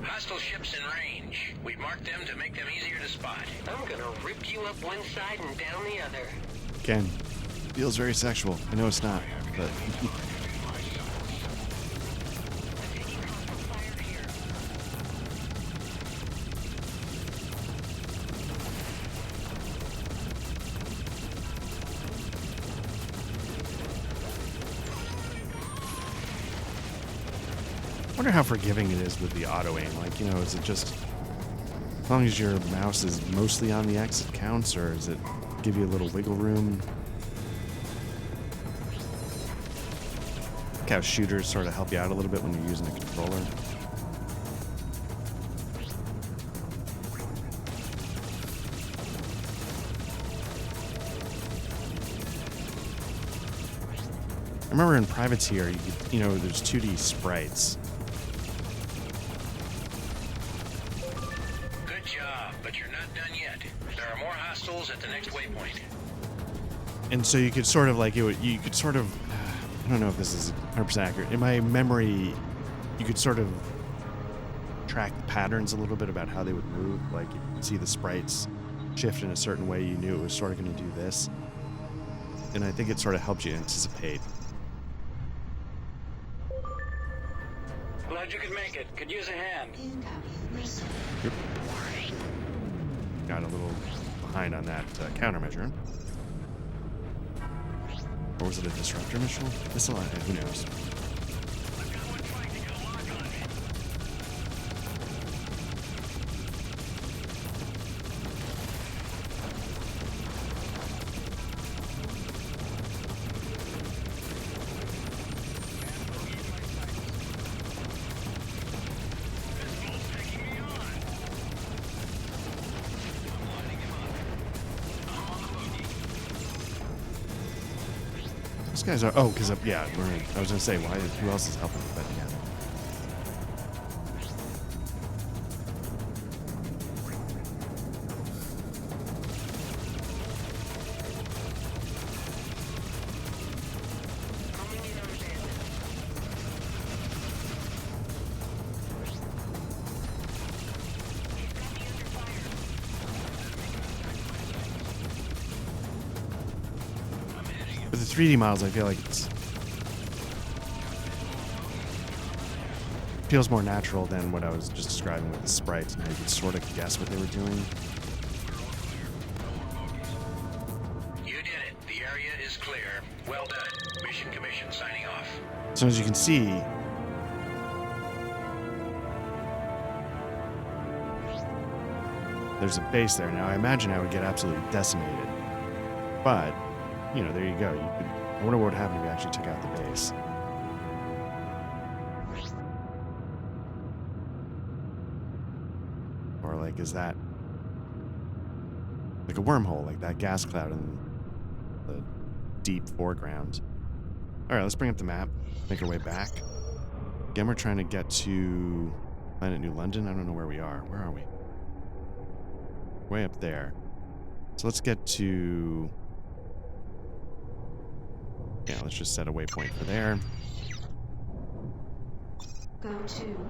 Hostile ships in range. We've marked them to make them easier to spot. I'm gonna rip you up one side and down the other. Ken, feels very sexual. I know it's not, but wonder how forgiving it is with the auto aim. Like, you know, is it just as long as your mouse is mostly on the X it counts, or does it give you a little wiggle room? Like how shooters sort of help you out a little bit when you're using a controller. I remember in Privateer, you know, there's 2D sprites. Good job, but you're not done yet. There are more hostiles at the next waypoint. And so you could sort of like, you could sort of, I don't know if this is 100% accurate. In my memory, you could sort of track the patterns a little bit about how they would move. Like, you could see the sprites shift in a certain way, you knew it was sort of going to do this. And I think it sort of helped you anticipate. Glad you could make it. Could use a hand. Yep. Got a little behind on that countermeasure. Or was it a disruptor missile? Who knows? These guys are, because yeah, I was gonna say, who else is helping? But yeah. With the 3D models, I feel like feels more natural than what I was just describing with the sprites, and how you could sort of guess what they were doing. You did it. The area is clear. Well done. Mission Commission signing off. So as you can see, there's a base there. Now I imagine I would get absolutely decimated, but you know, there you go. I wonder what would happen if you actually took out the base. Or like, is that like a wormhole, like that gas cloud in the deep foreground? All right, let's bring up the map, make our way back. Again, we're trying to get to Planet New London. I don't know where we are. Where are we? Way up there. So let's get to... Yeah, let's just set a waypoint for there. Go to.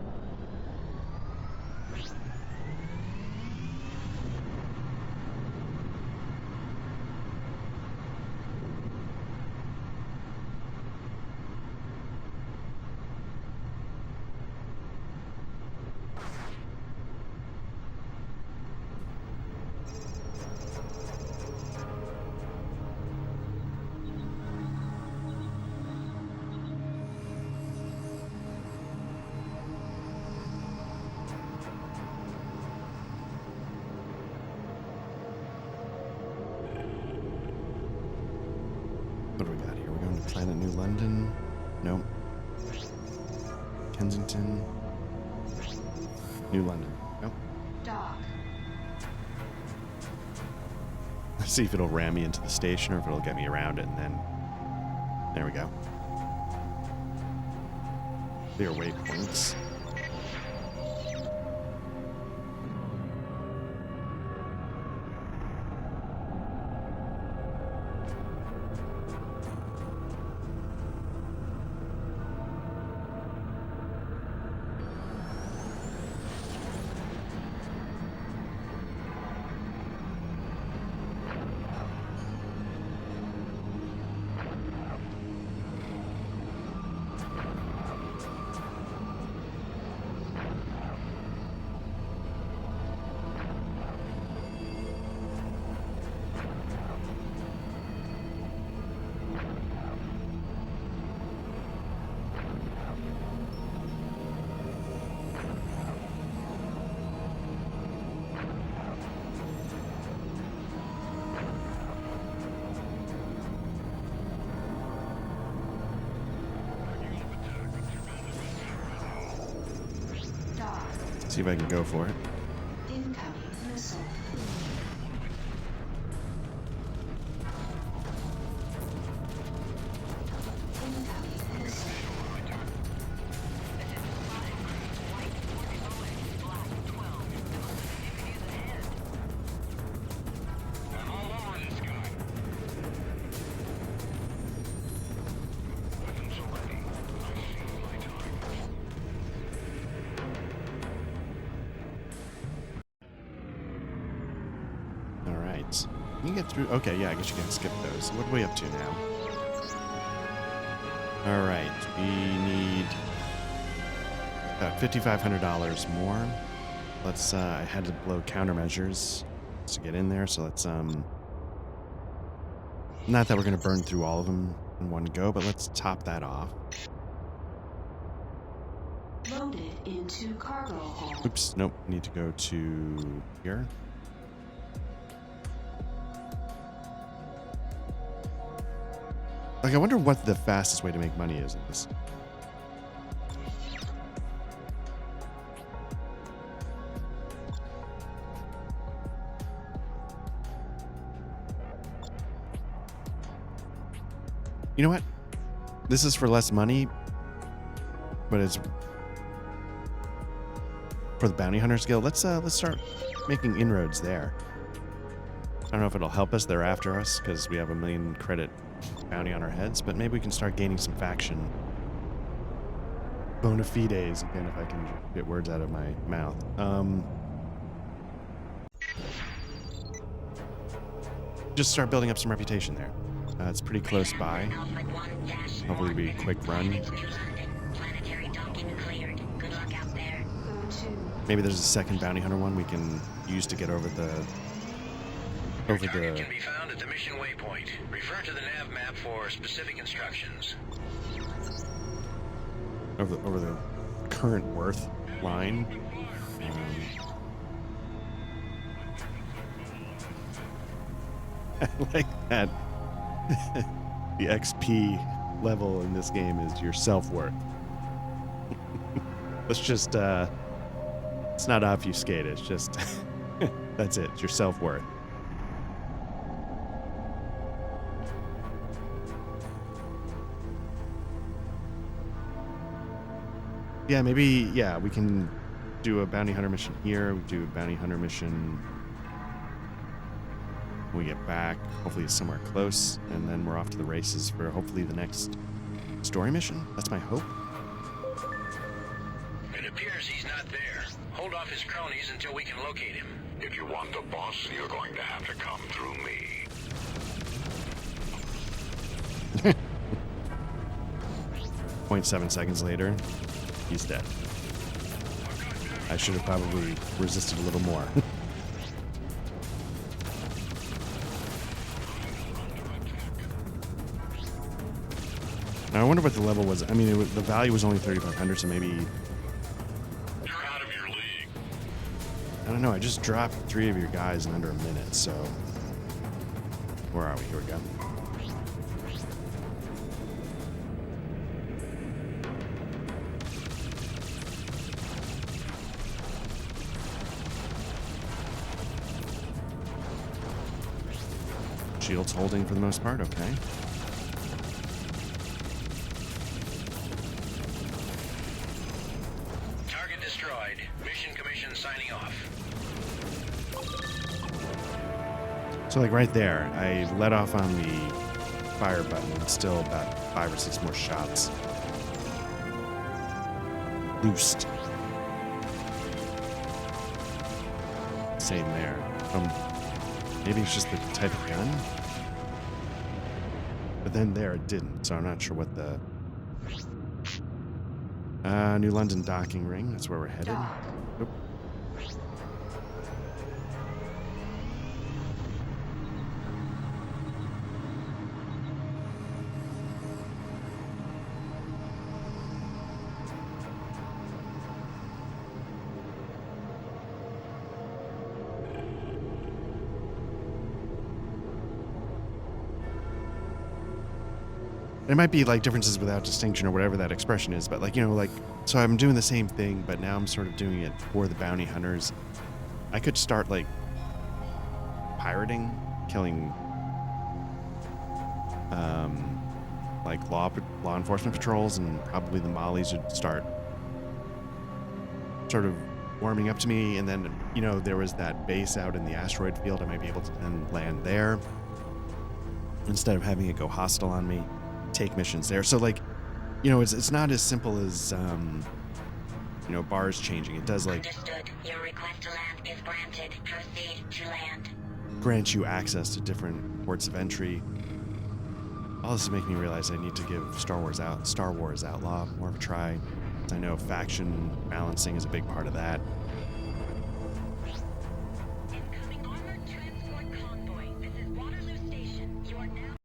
What do we got here? We're going to Planet New London. Nope. Kensington. New London. Nope. Dock. Let's see if it'll ram me into the station or if it'll get me around it, and then... There we go. Clear waypoints. See if I can go for it. Incoming missile. Incoming missile. All right. Can you get through? Okay, yeah, I guess you can skip those. What are we up to now? All right, we need about $5,500 more. Let's, I had to blow countermeasures to get in there, so let's, not that we're going to burn through all of them in one go, but let's top that off. Loaded into cargo hold. Oops, nope, need to go to here. Like, I wonder what the fastest way to make money is in this. You know what? This is for less money, but it's for the bounty hunters guild. Let's start making inroads there. I don't know if it'll help us. They're after us because we have a 1 million credit bounty on our heads, but maybe we can start gaining some faction bona fides again, if I can get words out of my mouth. Just start building up some reputation there. It's pretty close by. Hopefully it'll be a quick run. Planetary docking cleared. Good luck out there. Go to Maybe there's a second bounty hunter one we can use to get over the Target can be found at the mission waypoint. Refer to the nav map for specific instructions. over the current worth line. I like that. The XP level in this game is your self-worth. Let's just it's not obfuscate, it's just that's it, it's your self-worth. Yeah, maybe, yeah, we can do a bounty hunter mission here. We do a bounty hunter mission when we get back. Hopefully it's somewhere close. And then we're off to the races for hopefully the next story mission. That's my hope. It appears he's not there. Hold off his cronies until we can locate him. If you want the boss, you're going to have to come through me. 0.7 seconds later, he's dead. I should have probably resisted a little more. Now I wonder what the level was. I mean, the value was only 3,500, so maybe... You're out of your league. I don't know, I just dropped 3 of your guys in under a minute, so... Where are we? Here we go. Shield's holding for the most part, okay. Target destroyed. Mission commission signing off. So like right there, I let off on the fire button and still about 5 or 6 more shots loosed. Same there. Maybe it's just the type of gun? But then there it didn't, so I'm not sure what the... New London docking ring, that's where we're headed. dock. Oop. It might be like differences without distinction or whatever that expression is, but like, you know, like, so I'm doing the same thing, but now I'm sort of doing it for the bounty hunters. I could start like pirating, killing like law enforcement patrols, and probably the Mollies would start sort of warming up to me. And then, you know, there was that base out in the asteroid field. I might be able to then land there instead of having it go hostile on me, take missions there. So like, you know, it's not as simple as you know, bars changing. It does like Understood. Your request to land is granted. Proceed to land. grant you access to different ports of entry. All this is making me realize I need to give Star Wars Outlaw more of a try. I know faction balancing is a big part of that. Incoming armored transport convoy. This is Waterloo Station. You are now.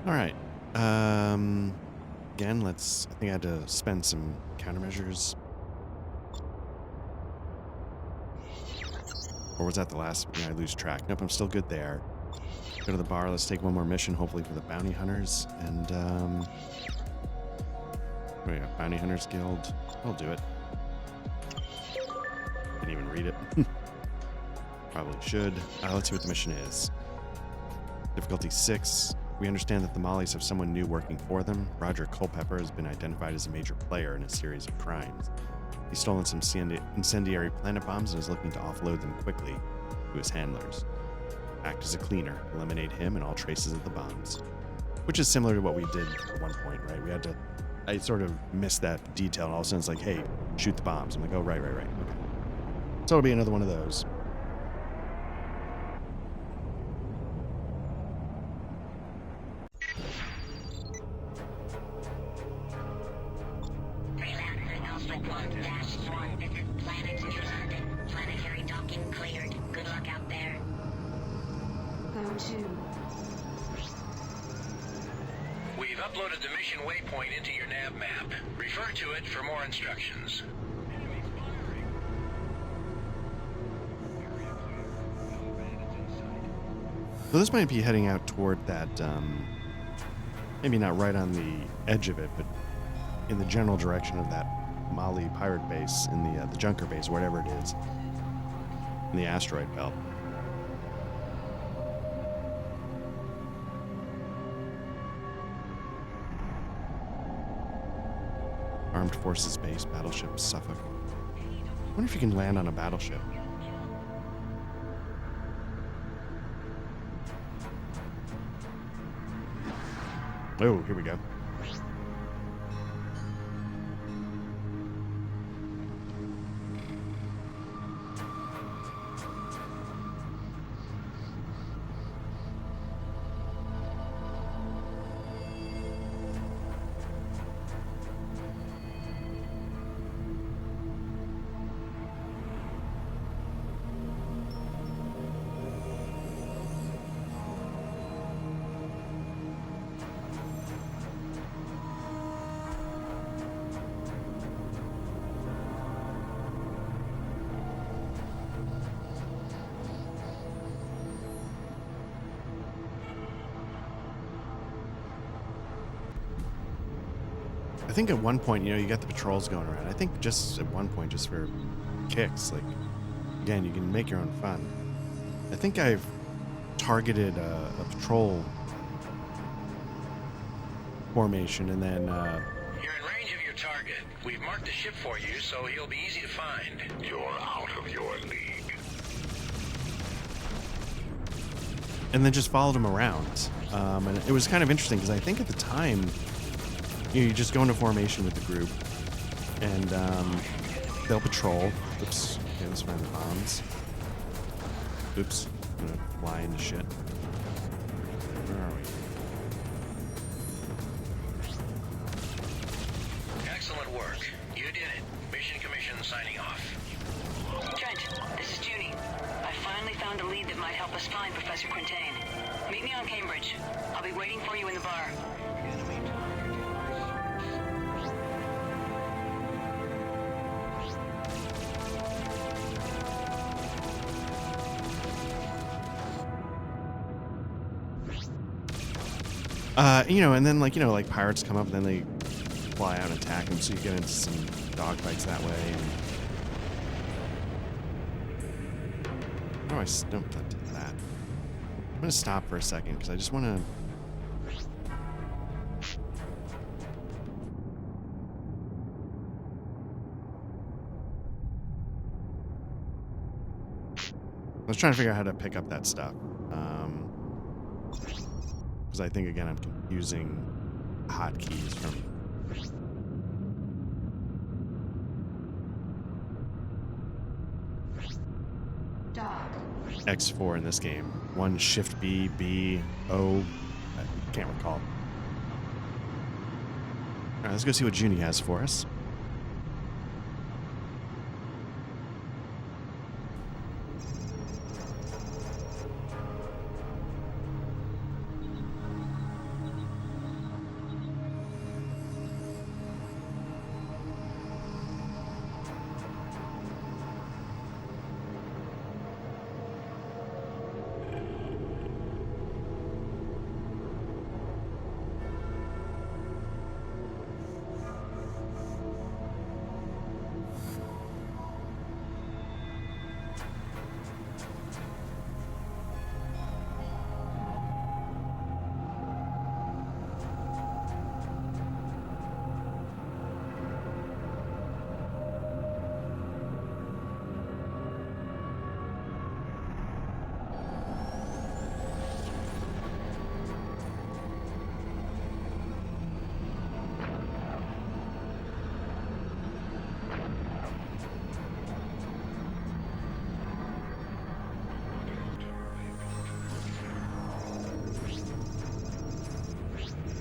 All right. Again, I think I had to spend some countermeasures. Or was that the last? I lose track. Nope, I'm still good there. Go to the bar. Let's take one more mission, hopefully for the bounty hunters. And, oh yeah, Bounty Hunters Guild. I'll do it. Didn't even read it. Probably should. Let's see what the mission is. Difficulty 6. We understand that the Mollies have someone new working for them. Roger Culpepper has been identified as a major player in a series of crimes. He's stolen some incendiary planet bombs and is looking to offload them quickly to his handlers. Act as a cleaner, eliminate him and all traces of the bombs. Which is similar to what we did at one point, right? We had to, I sort of missed that detail, and all of a sudden it's like, hey, shoot the bombs. I'm like, oh, right. Okay. So it'll be another one of those. Freelancer Alpha 1-1. This is Planet New London. Planetary docking cleared. Good luck out there. O2. We've uploaded the mission waypoint into your nav map. Refer to it for more instructions. So this might be heading out toward that, maybe not right on the edge of it, but in the general direction of that Molly pirate base, in the Junker base, whatever it is, in the asteroid belt. Armed Forces Base, Battleship Suffolk. I wonder if you can land on a battleship. Oh, here we go. I think at one point, you know, you got the patrols going around. I think just at one point, just for kicks, like, again, you can make your own fun. I think I've targeted a patrol formation, and then You're in range of your target. We've marked the ship for you, so he'll be easy to find. You're out of your league. and then just followed him around. And it was kind of interesting because I think at the time, you just go into formation with the group, and they'll patrol. Oops. Okay, let's find the bombs. Oops. I'm gonna fly into shit. Where are we? Excellent work. You did it. Mission Commission signing off. Trent, this is Junie. I finally found a lead that might help us find Professor Quintain. Meet me on Cambridge. I'll be waiting for you in the bar. You know, and then like, you know, like pirates come up and then they fly out and attack them, so you get into some dogfights that way. And how do I stump that to that? I'm gonna stop for a second because I just want to. I was trying to figure out how to pick up that stuff. Because I think, again, I'm confusing hotkeys from... Dog. X4 in this game. One Shift B, B, O... I can't recall. Alright, let's go see what Junie has for us.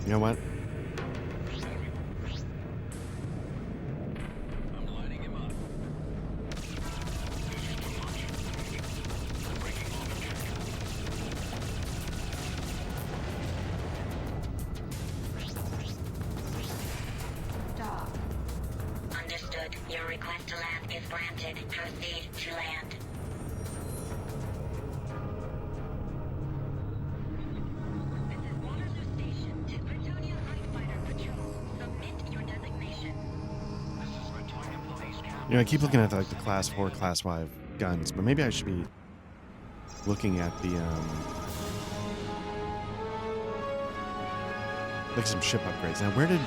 You know what? I'm lighting him up. This is too much. I'm breaking all objectives. Dog. Understood. Your request to land is granted. Proceed to land. You know, I keep looking at like the Class 4, Class 5 guns, but maybe I should be looking at the, like some ship upgrades. Now, where did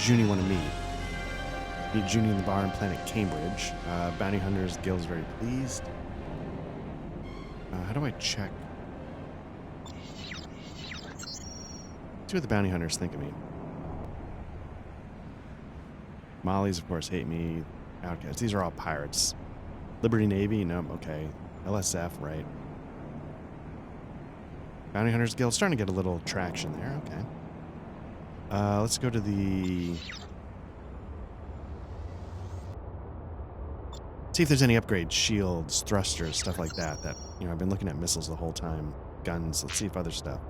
Junie want to meet? Meet Junie in the bar on planet Cambridge. Bounty Hunters Guild is very pleased. How do I check? See what the Bounty Hunters think of me. Mollies, of course, hate me. Outcasts. These are all pirates. Liberty Navy? No, okay. LSF, right. Bounty Hunters Guild. Starting to get a little traction there. Okay. Let's go to the... See if there's any upgrades. Shields, thrusters, stuff like that. That, you know, I've been looking at missiles the whole time. Guns. Let's see if other stuff.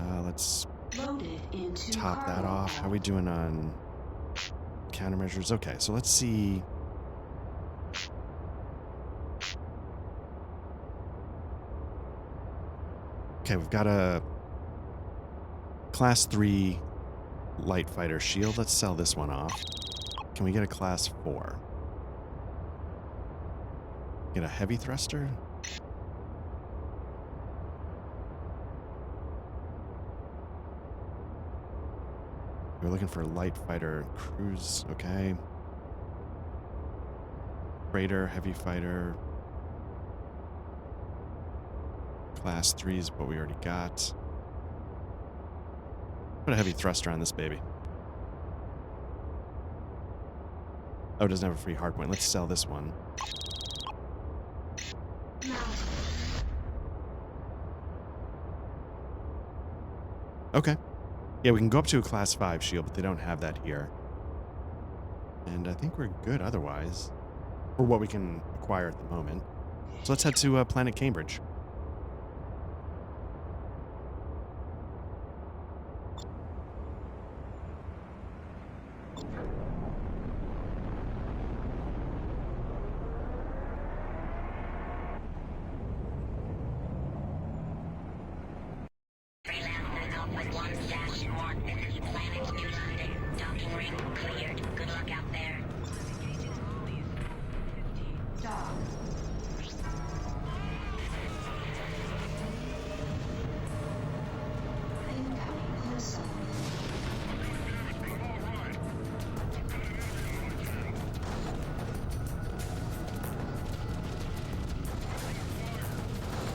Let's Loaded into top that cargo off. How are we doing on... countermeasures? Okay, so let's see. Okay, we've got a Class 3 light fighter shield. Let's sell this one off. Can we get a Class 4? Get a heavy thruster? We're looking for light fighter cruise. Okay. Freighter, heavy fighter. Class 3 is what we already got. Put a heavy thruster on this baby. Oh, it doesn't have a free hardpoint. Let's sell this one. Okay. Yeah, we can go up to a Class 5 shield, but they don't have that here. And I think we're good otherwise, for what we can acquire at the moment. So let's head to planet Cambridge.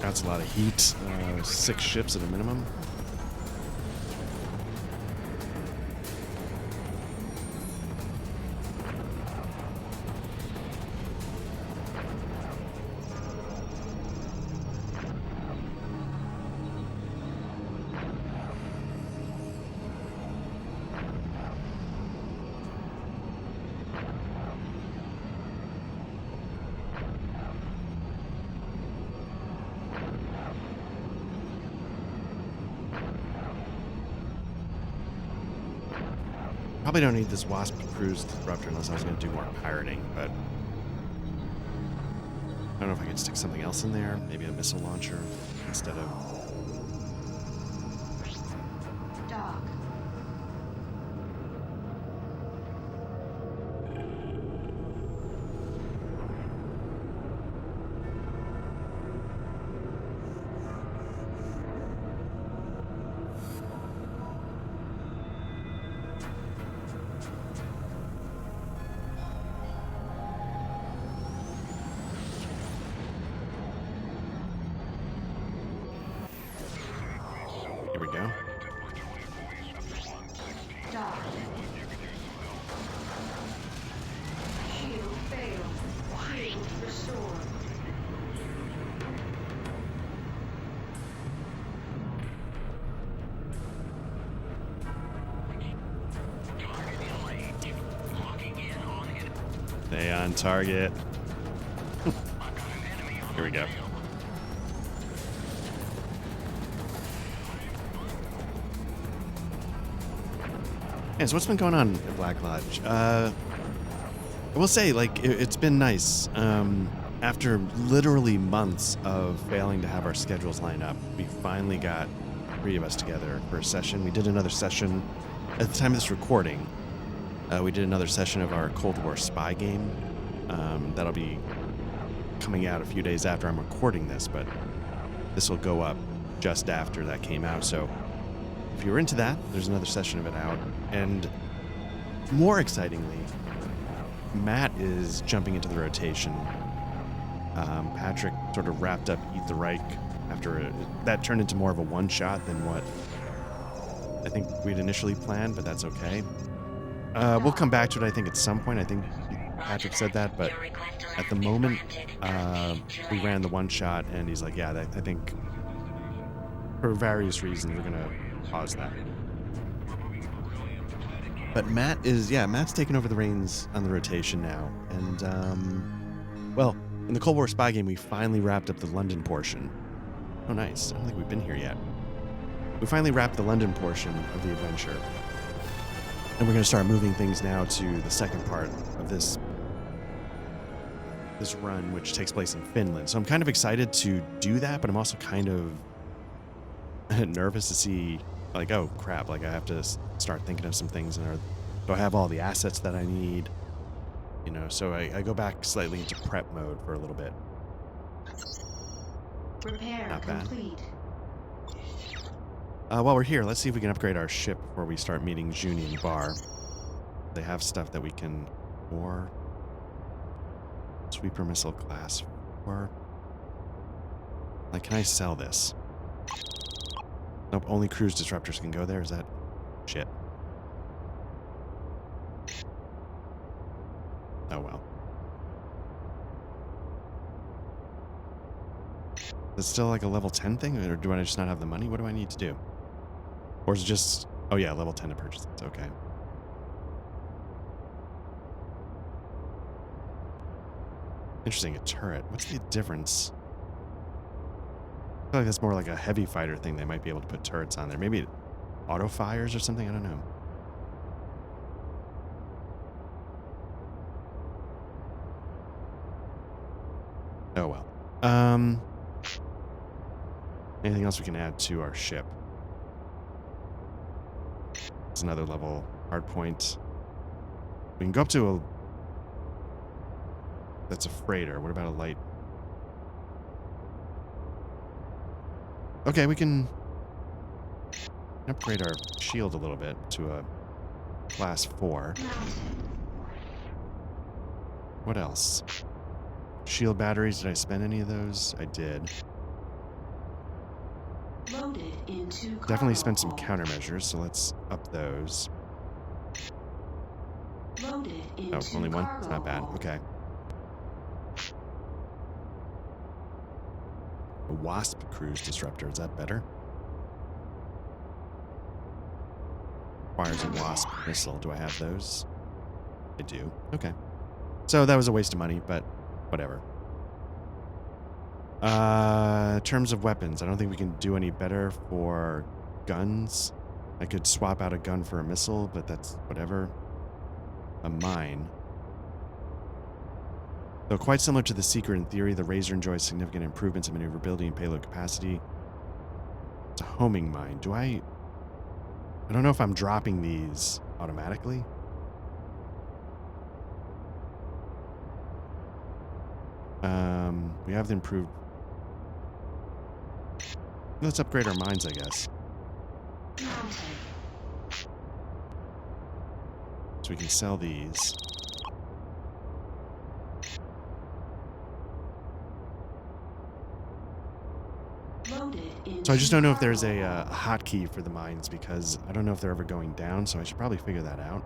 That's a lot of heat. 6 ships at a minimum. Probably don't need this Wasp cruise disruptor unless I was going to do more pirating, but I don't know if I could stick something else in there. Maybe a missile launcher instead of... Dock. Here we go. Dock. Shield failed. Shield restored. Stay on target. Here we go. Yeah, so what's been going on at Black Lodge? I will say, like, it's been nice. After literally months of failing to have our schedules line up, we finally got 3 of us together for a session. We did another session at the time of this recording. We did another session of our Cold War spy game. That'll be coming out a few days after I'm recording this, but this will go up just after that came out. So if you're into that, there's another session of it out. And more excitingly, Matt is jumping into the rotation. Patrick sort of wrapped up Eat the Reich after that turned into more of a one-shot than what I think we'd initially planned, but that's okay. We'll come back to it, I think, at some point. I think Patrick said that, but at the moment, we ran the one-shot, and he's like, yeah, I think for various reasons, we're going to pause that. But Matt's taken over the reins on the rotation now. And, well, in the Cold War spy game, we finally wrapped up the London portion. Oh, nice. I don't think we've been here yet. We finally wrapped the London portion of the adventure. And we're going to start moving things now to the second part of this run, which takes place in Finland. So I'm kind of excited to do that, but I'm also kind of nervous to see, like, oh, crap, like, I have to start thinking of some things. And do I have all the assets that I need? You know, so I go back slightly into prep mode for a little bit. Repair Not bad. complete. While we're here, let's see if we can upgrade our ship before we start meeting Junie and Bar. They have stuff that we can... Or... Sweeper missile class. Or... Like, can I sell this? Nope, only cruise disruptors can go there. Is that... Shit. Oh, well. Is it still like a level 10 thing? Or do I just not have the money? What do I need to do? Or is it just... Oh, yeah, level 10 to purchase it. Okay. Interesting, a turret. What's the difference? I feel like that's more like a heavy fighter thing. They might be able to put turrets on there. Maybe it auto fires or something? I don't know. Oh, well. Anything else we can add to our ship? It's another level hard point. We can go up to a... That's a freighter. What about a light? Okay, we can upgrade our shield a little bit to a class 4. What else? Shield batteries. Did I spend any of those? I did. Loaded into Definitely cargo spent some hold. countermeasures, so let's up those. Loaded into Oh, only one? cargo It's not bad. hold. Okay. A Wasp cruise disruptor. Is that better? Fires a Wasp missile. Do I have those? I do. Okay. So that was a waste of money, but whatever. Terms of weapons. I don't think we can do any better for guns. I could swap out a gun for a missile, but that's whatever. A mine. Though quite similar to the Seeker in theory, the Razor enjoys significant improvements in maneuverability and payload capacity. It's a homing mine. I don't know if I'm dropping these automatically. We have the improved. Let's upgrade our mines, I guess. Mounted. So we can sell these. Loaded into So I just don't know if there's cargo a hold. hotkey for the mines because I don't know if they're ever going down, so I should probably figure that out.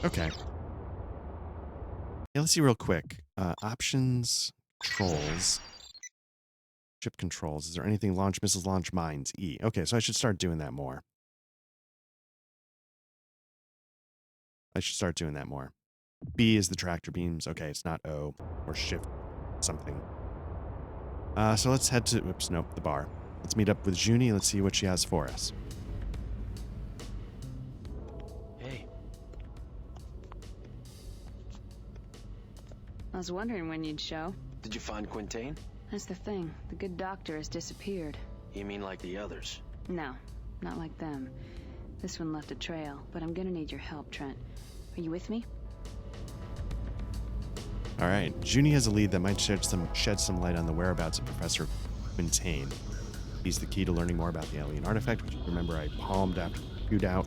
Okay. Yeah, let's see real quick. Options, controls, ship controls. Is there anything? Launch missiles, launch mines. E. Okay, so I should start doing that more. B is the tractor beams. Okay, it's not O or shift something. So let's head to, oops, nope, the bar. Let's meet up with Junie. Let's see what she has for us. Hey, I was wondering when you'd show. did you find Quintain? That's the thing. The good doctor has disappeared. You mean like the others? No, not like them. This one left a trail, but I'm gonna need your help, Trent. Are you with me? All right. Junie has a lead that might shed some light on the whereabouts of Professor Quintain. He's the key to learning more about the alien artifact, which, remember, I palmed after the shootout.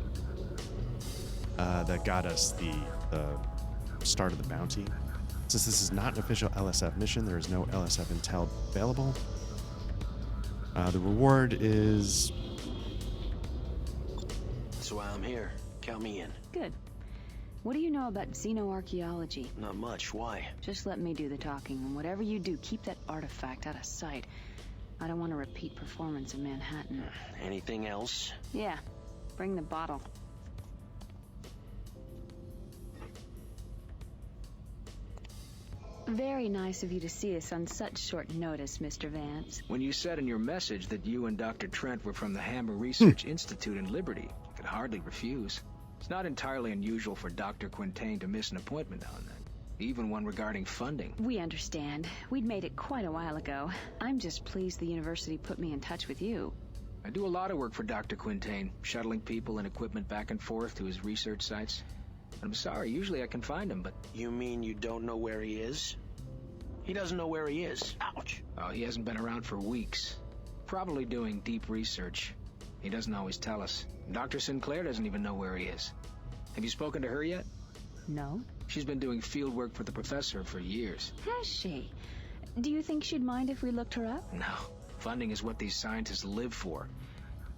That got us the start of the bounty. Since this is not an official LSF mission, there is no LSF intel available. The reward is... That's why I'm here. Count me in. Good. What do you know about xenoarchaeology? Not much. Why? Just let me do the talking, and whatever you do, keep that artifact out of sight. I don't want a repeat performance in Manhattan. Anything else? Yeah, bring the bottle. Very nice of you to see us on such short notice, Mr. Vance. When you said in your message that you and Dr. Trent were from the Hammer Research Institute in Liberty, I could hardly refuse. It's not entirely unusual for Dr. Quintain to miss an appointment now and then, even one regarding funding. We understand. We'd made it quite a while ago. I'm just pleased the university put me in touch with you. I do a lot of work for Dr. Quintain, shuttling people and equipment back and forth to his research sites. I'm sorry, usually I can find him, but... You mean you don't know where he is? He doesn't know where he is. Ouch. Oh, he hasn't been around for weeks. Probably doing deep research. He doesn't always tell us. Dr. Sinclair doesn't even know where he is. Have you spoken to her yet? No? She's been doing field work for the professor for years. Has she? Do you think she'd mind if we looked her up? No. Funding is what these scientists live for.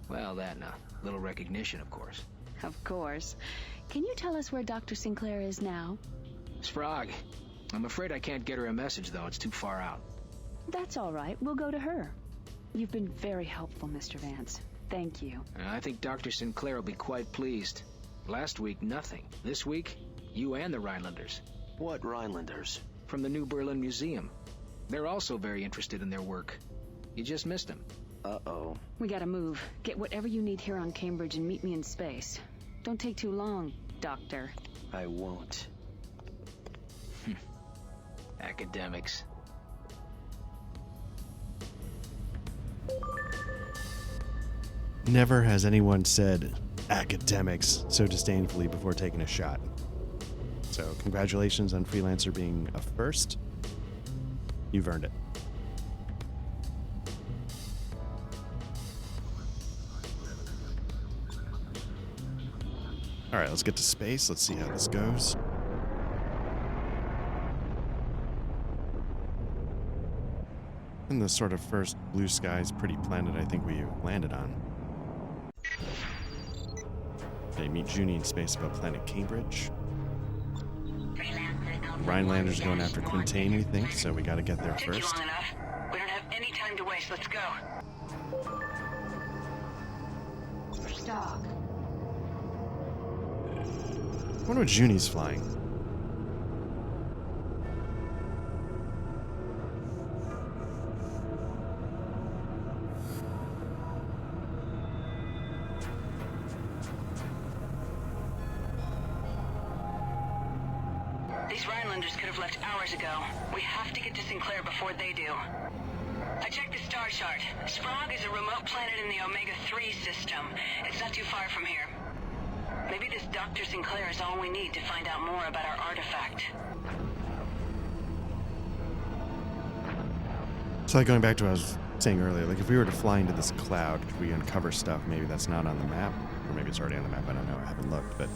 Well, that and a little recognition, of course. Of course. Can you tell us where Dr. Sinclair is now? Sprague. I'm afraid I can't get her a message, though. It's too far out. That's all right. We'll go to her. You've been very helpful, Mr. Vance. Thank you. I think Dr. Sinclair will be quite pleased. Last week, nothing. This week, you and the Rhinelanders. What Rhinelanders? From the New Berlin Museum. They're also very interested in their work. You just missed them. Uh-oh. We gotta move. Get whatever you need here on Cambridge and meet me in space. Don't take too long, Doctor. I won't. Academics. Never has anyone said academics so disdainfully before taking a shot. So congratulations on Freelancer being a first. You've earned it. All right, let's get to space. Let's see how this goes. And the sort of first blue skies, pretty planet I think we landed on. Okay, meet Junie in space above planet Cambridge. Rhinelander's going after Quintain, we think, so we gotta get there Took you first. long enough. We don't have any time to waste. Let's go. Dock. I wonder what Junie's flying. These Rhinelanders could have left hours ago. We have to get to Sinclair before they do. I checked the star chart. Sprague is a remote planet in the Omega-3 system. It's not too far from here. Maybe this Dr. Sinclair is all we need to find out more about our artifact. So like going back to what I was saying earlier, like if we were to fly into this cloud, could we uncover stuff maybe that's not on the map? Or maybe it's already on the map, I don't know, I haven't looked, but...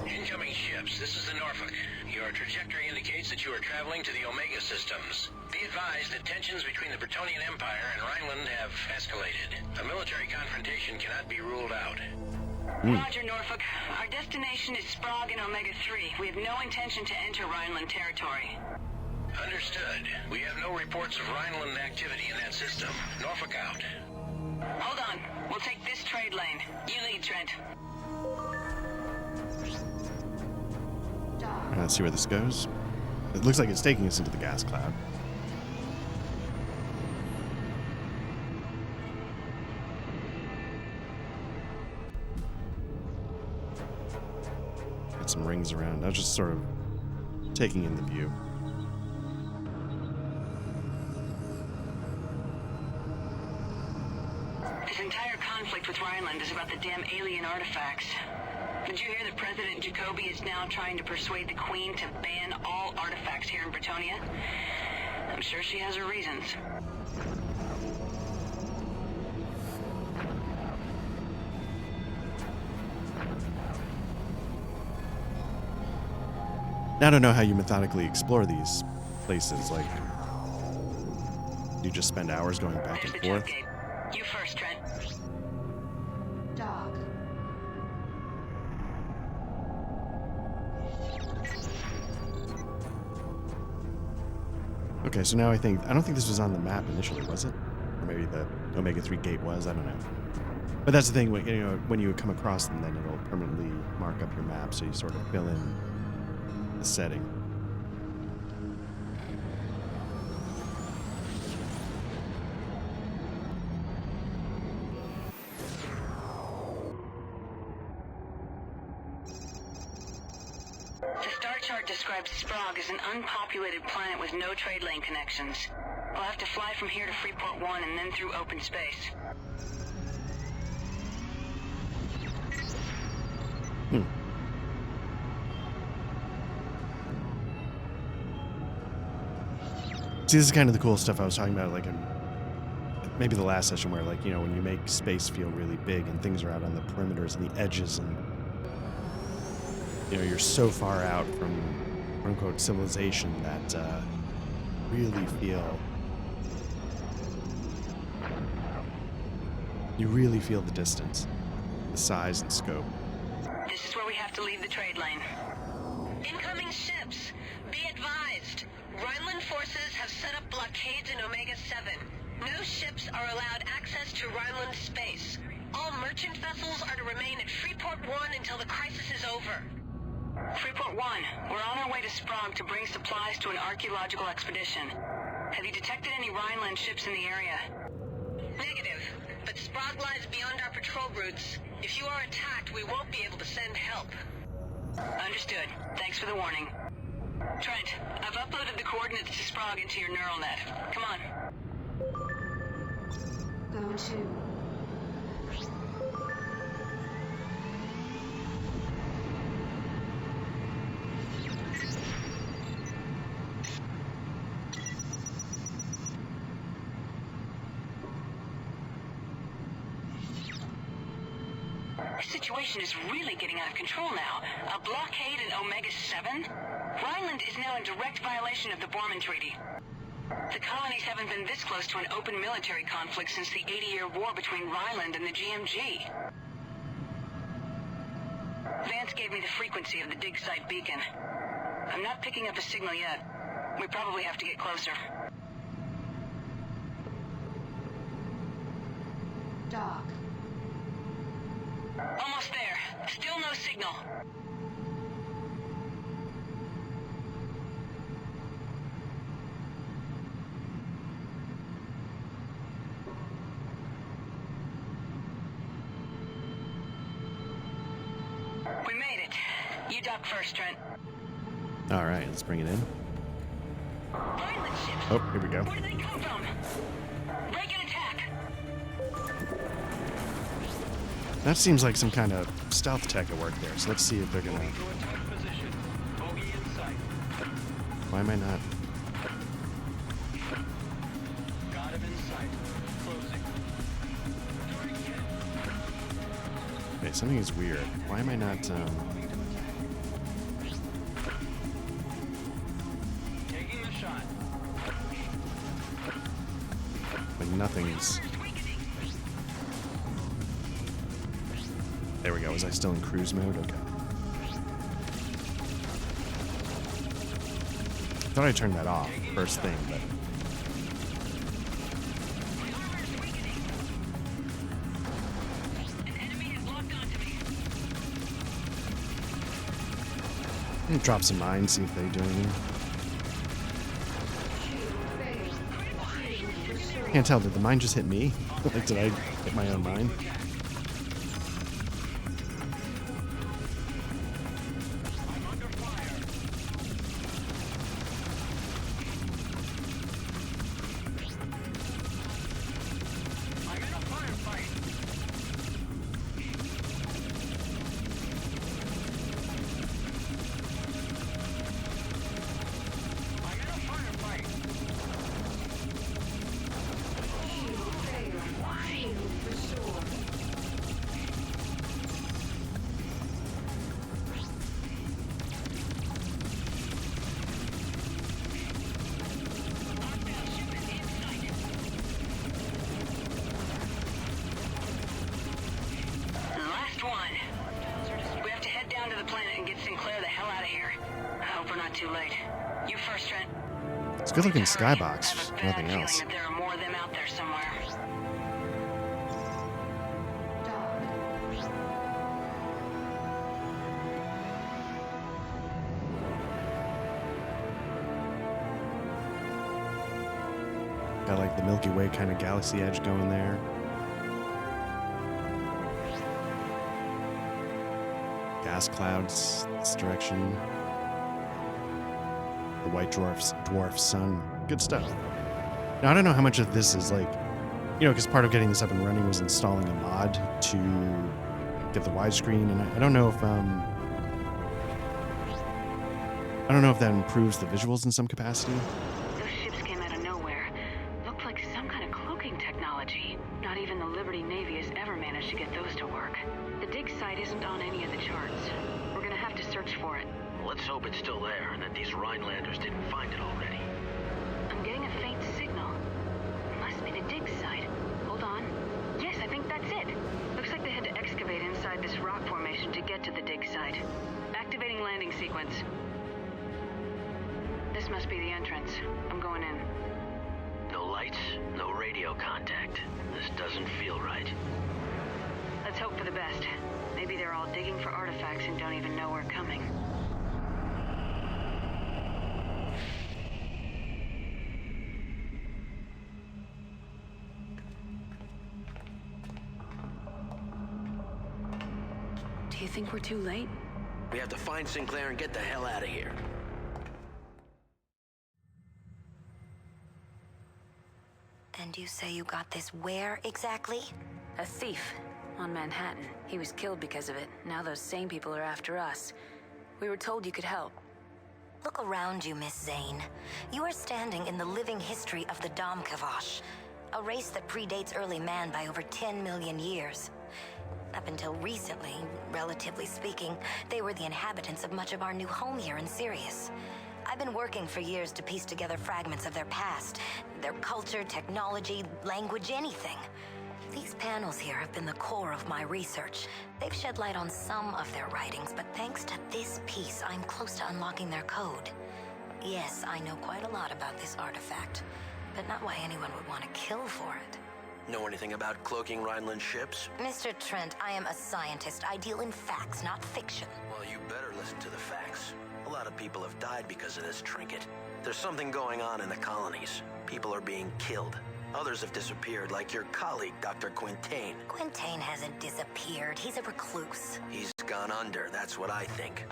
Incoming ships, this is the Norfolk. Your trajectory indicates that you are traveling to the Omega systems. Be advised that tensions between the Bretonian Empire and Rhineland have escalated. A military confrontation cannot be ruled out. Roger, Norfolk. Our destination is Sprague and Omega-3. We have no intention to enter Rhineland territory. Understood. We have no reports of Rhineland activity in that system. Norfolk out. Hold on. We'll take this trade lane. You lead, Trent. Alright, let's see where this goes. It looks like it's taking us into the gas cloud. Got some rings around. I was just sort of taking in the view. This entire conflict with Rhineland is about the damn alien artifacts. Did you hear that President Jacoby is now trying to persuade the Queen to ban all artifacts here in Bretonia? I'm sure she has her reasons. Now, I don't know how you methodically explore these places. Like, do you just spend hours going back There's and the forth? jump gate. You first, Trent. Dock. Okay, so now I don't think this was on the map initially, was it? Or maybe the Omega-3 gate was, I don't know. But that's the thing, when you come across them, then it'll permanently mark up your map, so you sort of fill in the setting. The star chart describes Sprague as an unpopulated planet with no trade lane connections. We'll have to fly from here to Freeport 1 and then through open space. See, this is kind of the cool stuff I was talking about, like in maybe the last session where, like, when you make space feel really big and things are out on the perimeters and the edges and, you're so far out from, quote-unquote, civilization that you really feel the distance, the size and scope. This is where we have to leave the trade lane. Incoming ships! Be advised! Rhineland forces have set up blockades in Omega-7. No ships are allowed access to Rhineland space. All merchant vessels are to remain at Freeport 1 until the crisis is over. Freeport 1, we're on our way to Sprague to bring supplies to an archaeological expedition. Have you detected any Rhineland ships in the area? Negative, but Sprague lies beyond our patrol routes. If you are attacked, we won't be able to send help. Understood. Thanks for the warning. Trent, I've uploaded the coordinates to Sprague into your neural net. Come on. Go to. The situation is really getting out of control now. A blockade in Omega-7? Rhineland is now in direct violation of the Borman Treaty. The colonies haven't been this close to an open military conflict since the 80-year war between Rhineland and the GMG. Vance gave me the frequency of the dig site beacon. I'm not picking up a signal yet. We probably have to get closer. Dock. Almost there. Still no signal. We made it. You dock first, Trent. All right, let's bring it in. Rhineland ships. Oh, here we go. Where did they come from? Break and attack. That seems like some kind of stealth tech at work there. So let's see if they're gonna. Why am I not? Got him in sight. Closing. Okay, something is weird. Why am I not? Taking the shot. Like nothing's. There we go. Was I still in cruise mode? Okay. I thought I turned that off first thing, but. I'm gonna drop some mines, see if they do anything. Can't tell, did the mine just hit me? Like, did I hit my own mine? Last one. We have to head down to the planet and get Sinclair the hell out of here. I hope we're not too late. You first, Trent. It's a good looking Hurry. skybox, I have a bad nothing feeling else. that there are more of them out there somewhere. Dock. Got like the Milky Way kind of galaxy edge going there. Gas clouds this direction. The white dwarf sun. Good stuff. Now I don't know how much of this is like, because part of getting this up and running was installing a mod to get the widescreen, and I don't know if that improves the visuals in some capacity. Those ships came out of nowhere. Looked like some kind of cloaking technology. Not even the Liberty Navy has ever managed to get those to work. The dig site isn't on any of the charts. We're gonna have to search for it. Let's hope it's still there and that these Rhinelanders didn't find it already. I'm getting a faint signal. Must be the dig site. Hold on. Yes, I think that's it. Looks like they had to excavate inside this rock formation to get to the dig site. Activating landing sequence. This must be the entrance. I'm going in. No lights, no radio contact. This doesn't feel right. Let's hope for the best. Maybe they're all digging for artifacts and don't even know we're coming. Do you think we're too late? We have to find Sinclair and get the hell out of here. And you say you got this where exactly? A thief on Manhattan. He was killed because of it. Now those same people are after us. We were told you could help. Look around you, Miss Zane. You are standing in the living history of the Domkavash, a race that predates early man by over 10 million years. Up until recently, relatively speaking, they were the inhabitants of much of our new home here in Sirius. I I've been working for years to piece together fragments of their past, their culture, technology, language, anything. These panels here have been the core of my research. They've shed light on some of their writings, but thanks to this piece, I'm close to unlocking their code. Yes, I know quite a lot about this artifact, but not why anyone would want to kill for it. Know anything about cloaking Rhineland ships? Mr. Trent, I am a scientist. I deal in facts, not fiction. Well, you better listen to the facts. A lot of people have died because of this trinket. There's something going on in the colonies. People are being killed. Others have disappeared, like your colleague, Dr. Quintain. Quintain hasn't disappeared. He's a recluse. He's gone under, that's what I think.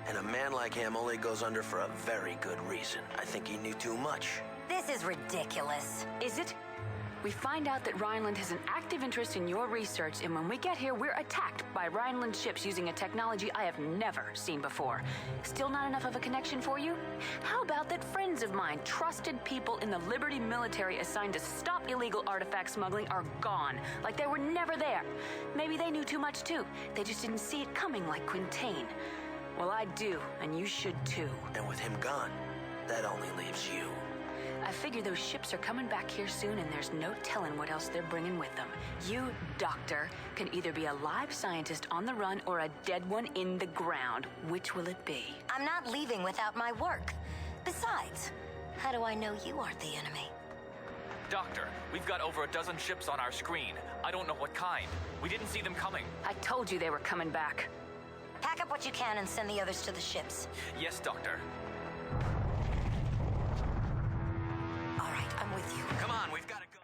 And a man like him only goes under for a very good reason. I think he knew too much. This is ridiculous. Is it? We find out that Rhineland has an active interest in your research, and when we get here, we're attacked by Rhineland ships using a technology I have never seen before. Still not enough of a connection for you? How about that friends of mine, trusted people in the Liberty military assigned to stop illegal artifact smuggling, are gone, like they were never there? Maybe they knew too much too. They just didn't see it coming like Quintain. Well, I do, and you should too. And with him gone, that only leaves you. I figure those ships are coming back here soon, and there's no telling what else they're bringing with them. You, Doctor, can either be a live scientist on the run or a dead one in the ground. Which will it be? I'm not leaving without my work. Besides, how do I know you aren't the enemy? Doctor, we've got over a dozen ships on our screen. I don't know what kind. We didn't see them coming. I told you they were coming back. Pack up what you can and send the others to the ships. Yes, Doctor. All right, I'm with you. Come on, we've got to go.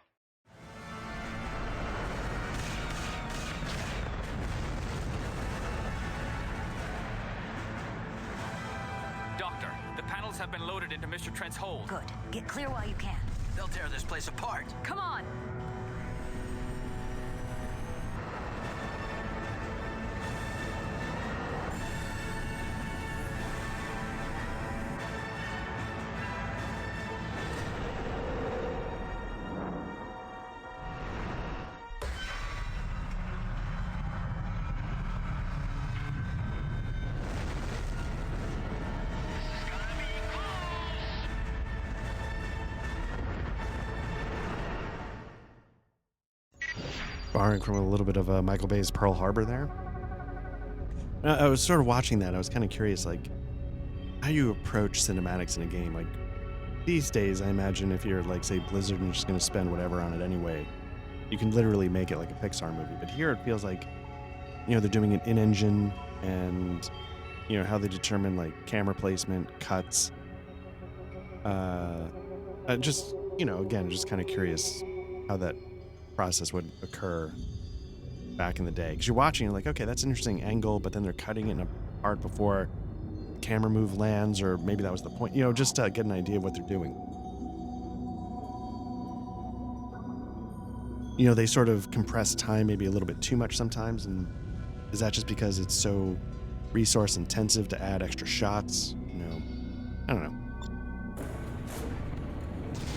Doctor, the panels have been loaded into Mr. Trent's hold. Good. Get clear while you can. They'll tear this place apart. Come on! Borrowing from a little bit of Michael Bay's Pearl Harbor there. I was sort of watching that. I was kind of curious, like, how you approach cinematics in a game. Like, these days, I imagine if you're, like, say, Blizzard and just going to spend whatever on it anyway, you can literally make it like a Pixar movie. But here it feels like, you know, they're doing it in-engine and, you know, how they determine, like, camera placement, cuts. Just, you know, again, just kind of curious how that process would occur back in the day, because you're watching, you're like, okay, that's an interesting angle, but then they're cutting it apart before the camera move lands, or maybe that was the point, you know, just to get an idea of what they're doing. You know, they sort of compress time maybe a little bit too much sometimes, and is that just because it's so resource intensive to add extra shots? You know, I don't know.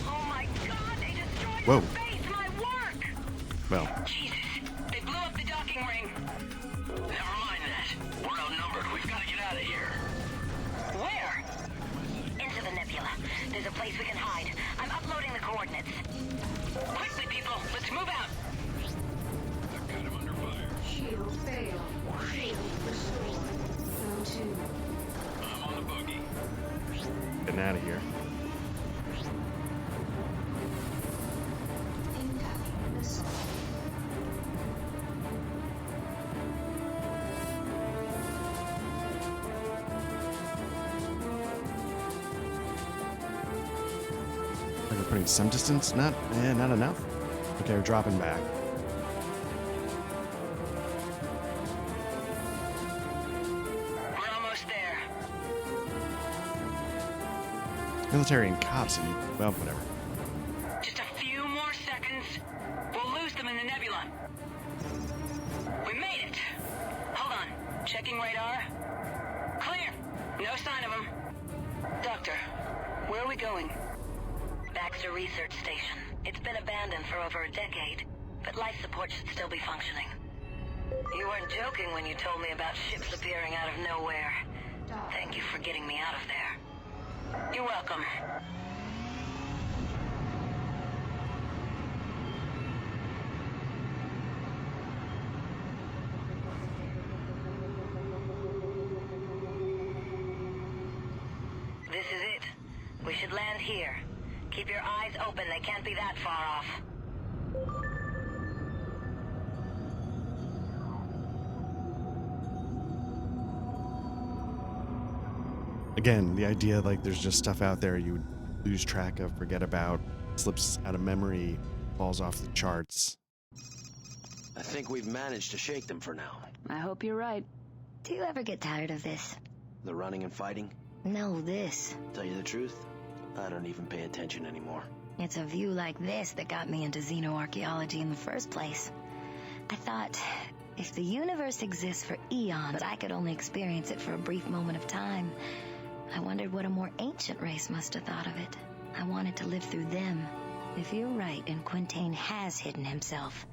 Oh my God, they destroyed Whoa. the base! My work! Well, Jesus, they blew up the docking ring. Never mind that. We're outnumbered. We've got to get out of here. Where? Into the nebula. There's a place we can hide. I'm uploading the coordinates. Quickly, people, let's move out. They're kind of under fire. Shield failed. Shield restored. Zone 2. I'm on the buggy. getting out of here. Incoming missile. We're putting some distance, not enough. Okay, we're dropping back. We're almost there. Military and cops, and well, whatever. Just a few more seconds. We'll lose them in the nebula. We made it. Hold on. Checking radar. Clear. No sign of them. Doctor, where are we going? Baxter Research Station. It's been abandoned for over a decade, but life support should still be functioning. You weren't joking when you told me about ships appearing out of nowhere. Thank you for getting me out of there. You're welcome. This is it. We should land here. Keep your eyes open. They can't be that far off. Again, the idea like there's just stuff out there you would lose track of, forget about, slips out of memory, falls off the charts. I think we've managed to shake them for now. I hope you're right. Do you ever get tired of this? The running and fighting? No, this. Tell you the truth, I don't even pay attention anymore. It's a view like this that got me into xenoarchaeology in the first place. I thought, if the universe exists for eons, I could only experience it for a brief moment of time. I wondered what a more ancient race must have thought of it. I wanted to live through them. If you're right and Quintain has hidden himself,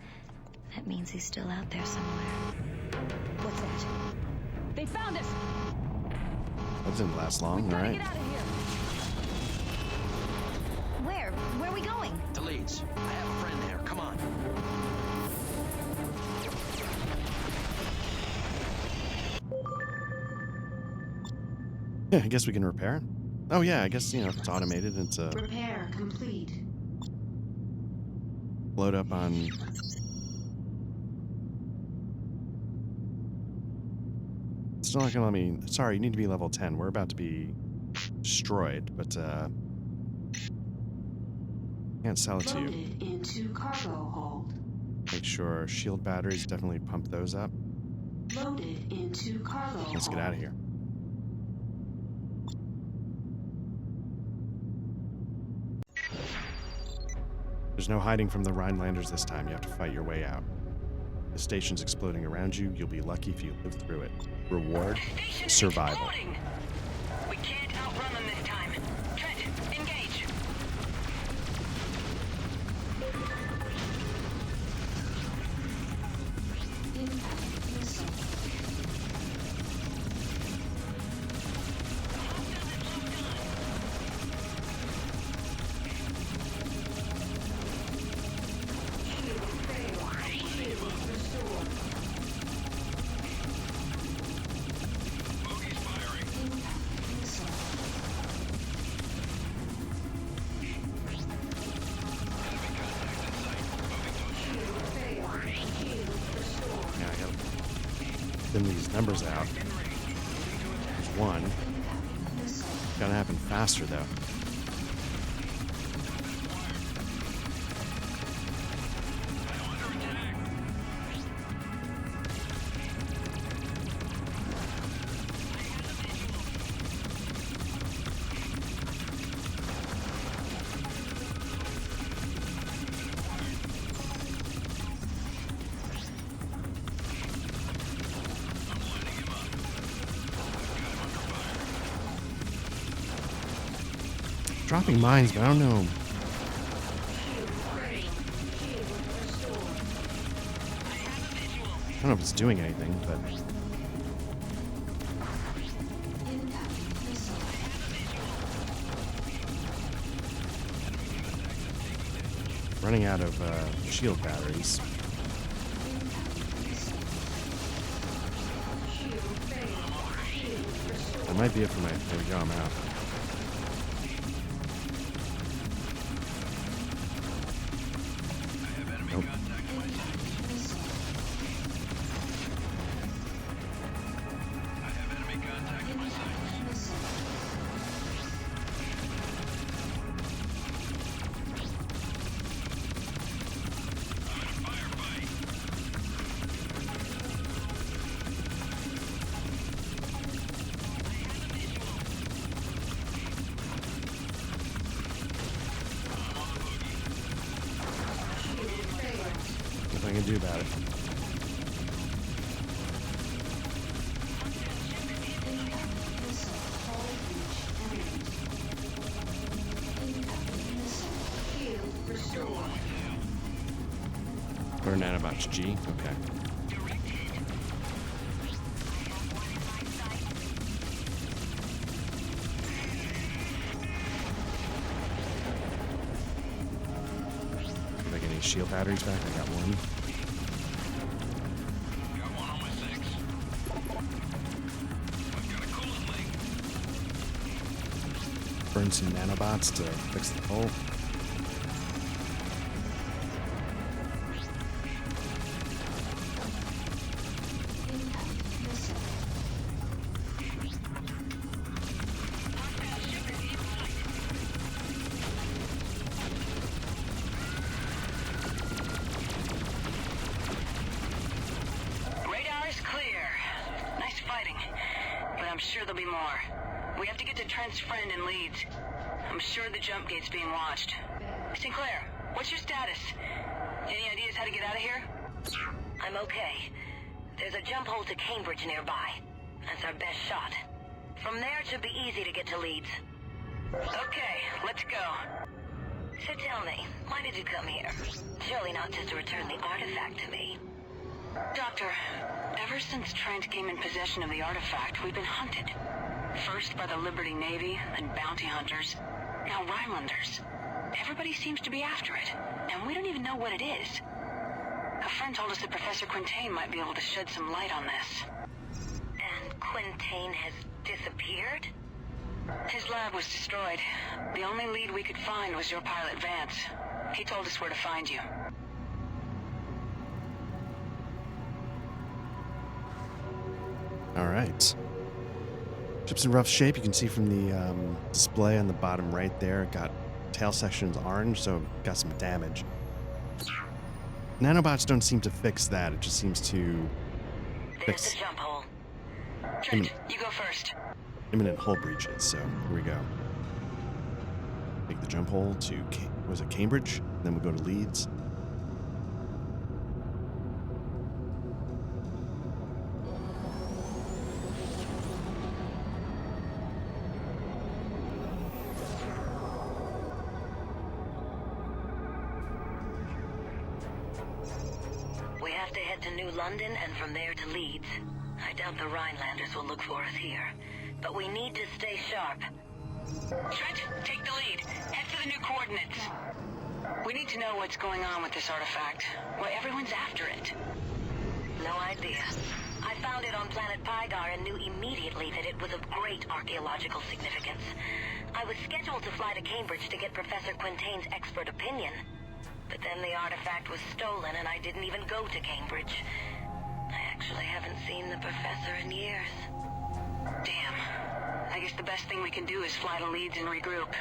that means he's still out there somewhere. What's that? They found us! That didn't last long, all right. Get out of here! Where? Where are we going? To Leeds. I have a friend there. Come on. Yeah, I guess we can repair it. Oh yeah, I guess, if it's automated, it's a Repair complete. load up on... It's not gonna let me... Sorry, you need to be level 10. We're about to be destroyed, but can't sell it to you. Loaded into cargo hold. Make sure shield batteries, definitely pump those up. Loaded into cargo hold. Let's get out of here. There's no hiding from the Rhinelanders this time. You have to fight your way out. The station's exploding around you. You'll be lucky if you live through it. Reward, survival. Exploding. We can't outrun them this time. Trent, engage. Impact missile. These numbers out. There's one. Gotta happen faster though. Dropping mines, but I don't know. I don't know if it's doing anything, but... Running out of shield batteries. That might be it for my... There we go, I'm out. Nope. Nothing I can do about it. Or nanobots G? Okay. shield batteries back. I got one. Burn some nanobots to fix the hull. Radar is clear. Nice fighting. But I'm sure there'll be more. We have to get to Trent's friend in Leeds. I'm sure the jump gate's being watched. Sinclair, what's your status? Any ideas how to get out of here? I'm okay. There's a jump hole to Cambridge nearby. That's our best shot. From there, it should be easy to get to Leeds. Okay, let's go. So tell me, why did you come here? Surely not just to return the artifact to me. Doctor, ever since Trent came in possession of the artifact, we've been hunted. First by the Liberty Navy, then bounty hunters, now Rhinelanders. Everybody seems to be after it, and we don't even know what it is. A friend told us that Professor Quintain might be able to shed some light on this. And Quintain has disappeared? His lab was destroyed. The only lead we could find was your pilot, Vance. He told us where to find you. All right. Ship's in rough shape. You can see from the display on the bottom right there. It got tail sections orange, so got some damage. Nanobots don't seem to fix that. It just seems to There's fix the jump hole. Trent, you go first. imminent hull breaches. So here we go. Make the jump hole to was it Cambridge? Then we'll go to Leeds. We have to head to New London and from there to Leeds. I doubt the Rhinelanders will look for us here. But we need to stay sharp. Trent, take the lead. Head for the new coordinates. We need to know what's going on with this artifact. Why everyone's after it. No idea. I found it on planet Pygar and knew immediately that it was of great archaeological significance. I was scheduled to fly to Cambridge to get Professor Quintain's expert opinion. But then the artifact was stolen and I didn't even go to Cambridge. I actually haven't seen the professor in years. Damn. I guess the best thing we can do is fly to Leeds and regroup.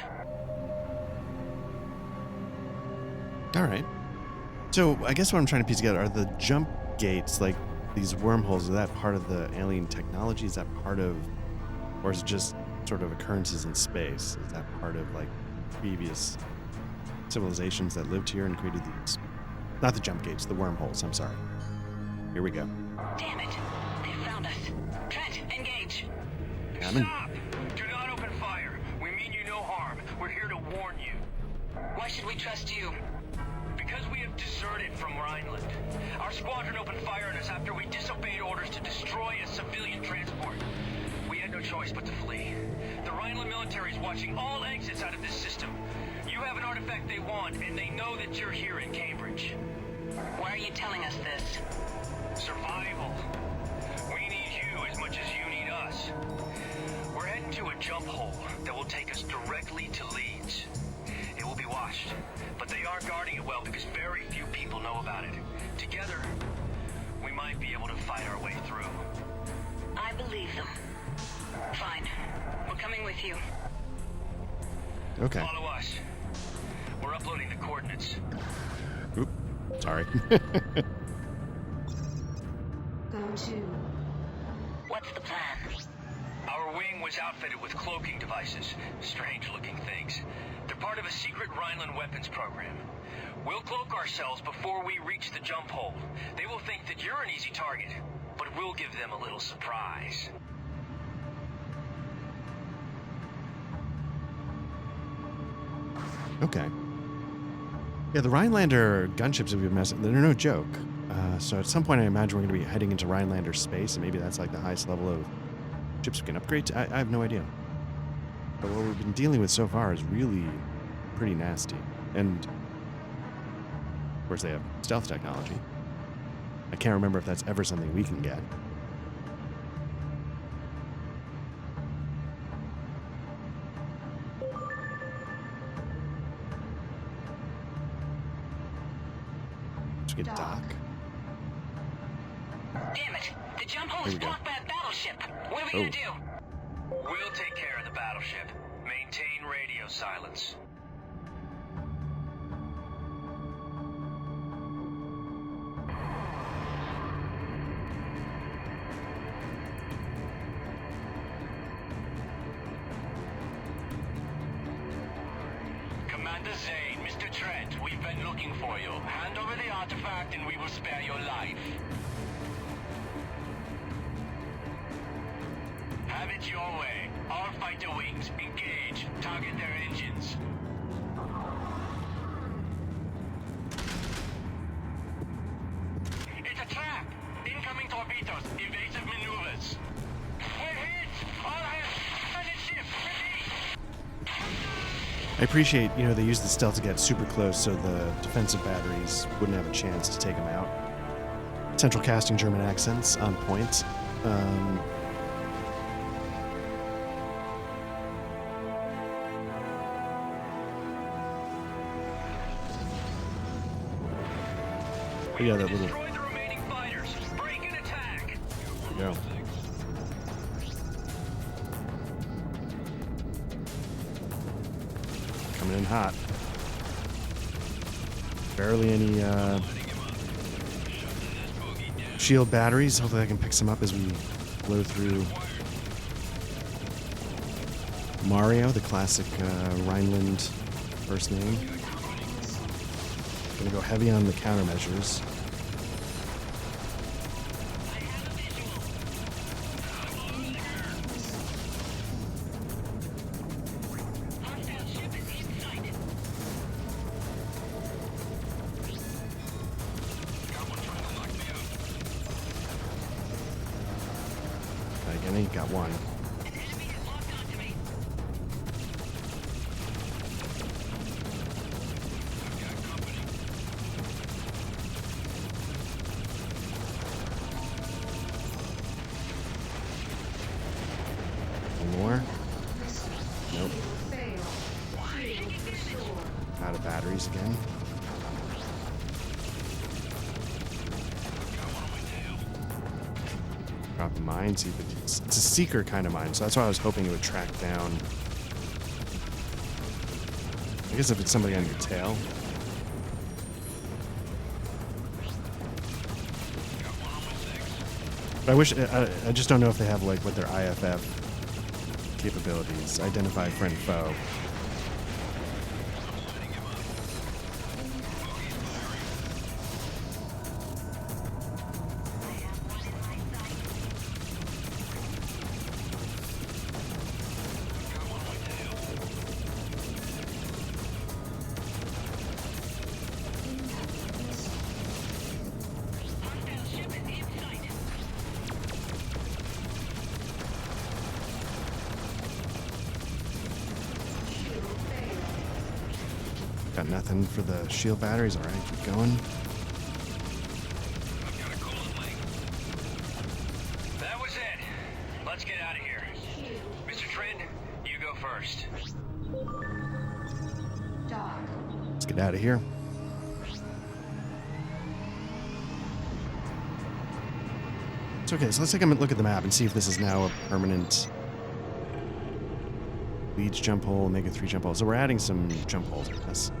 All right. So I guess what I'm trying to piece together are the jump gates, like these wormholes. Is that part of the alien technology? Is that part of, or is it just sort of occurrences in space? Is that part of like previous civilizations that lived here and created these? Not the jump gates, the wormholes. I'm sorry. Here we go. Damn it. They found us. Trent, engage. Stop! Do not open fire. We mean you no harm. We're here to warn you. Why should we trust you? Because we have deserted from Rhineland. Our squadron opened fire on us after we disobeyed orders to destroy a civilian transport. We had no choice but to flee. The Rhineland military is watching all exits out of this system. You have an artifact they want, and they know that you're here in Cambridge. Why are you telling us this? Survival. We need you as much as you need us. We're heading to a jump hole that will take us directly to Leeds. It will be watched, but they are guarding it well because very few people know about it. Together, we might be able to fight our way through. I believe them. Fine. We're coming with you. Okay. Follow us. We're uploading the coordinates. Oop. Sorry. Go to. What's the plan? Our wing was outfitted with cloaking devices. Strange-looking things. They're part of a secret Rhineland weapons program. We'll cloak ourselves before we reach the jump hole. They will think that you're an easy target, but we'll give them a little surprise. Okay. Yeah, the Rhinelander gunships that we've messed, they're no joke. So at some point, I imagine we're going to be heading into Rhinelander space, and maybe that's like the highest level of ships we can upgrade to. I have no idea. But what we've been dealing with so far is really pretty nasty. And Of course, they have stealth technology. I can't remember if that's ever something we can get. Let's get dock. Damn it! The jump hole is blocked by a battleship. What are we gonna do? We'll take care of the battleship. Maintain radio silence. Commander Zane, Mr. Trent, we've been looking for you. Hand over the artifact and we will spare your life. Have it your way. All fighter wings, engage. Target their engines. It's a trap! Incoming torpedoes, evasive maneuvers. We're hit! All hands, landed ship, ready! I appreciate, they use the stealth to get super close so the defensive batteries wouldn't have a chance to take them out. Central casting German accents on point. But yeah, that little... Destroy the remaining fighters. Break and attack. There we go. Coming in hot. Barely any shield batteries. Hopefully I can pick some up as we blow through Mario, the classic Rhineland first name. Gonna go heavy on the countermeasures. Again, he got one. More? Nope. Out of batteries again. Drop a mine, see if it's a seeker kind of mine, so that's why I was hoping it would track down. I guess if it's somebody on your tail. But I wish, I just don't know if they have like what their IFF capabilities, identify friend foe. Got nothing for the shield batteries. All right, keep going. That was it. Let's get out of here. Mr. Trent, you go first. Let's get out of here. It's okay, so let's take a look at the map and see if this is now a permanent Leeds jump hole, Omega 3 jump hole. So we're adding some jump holes with this.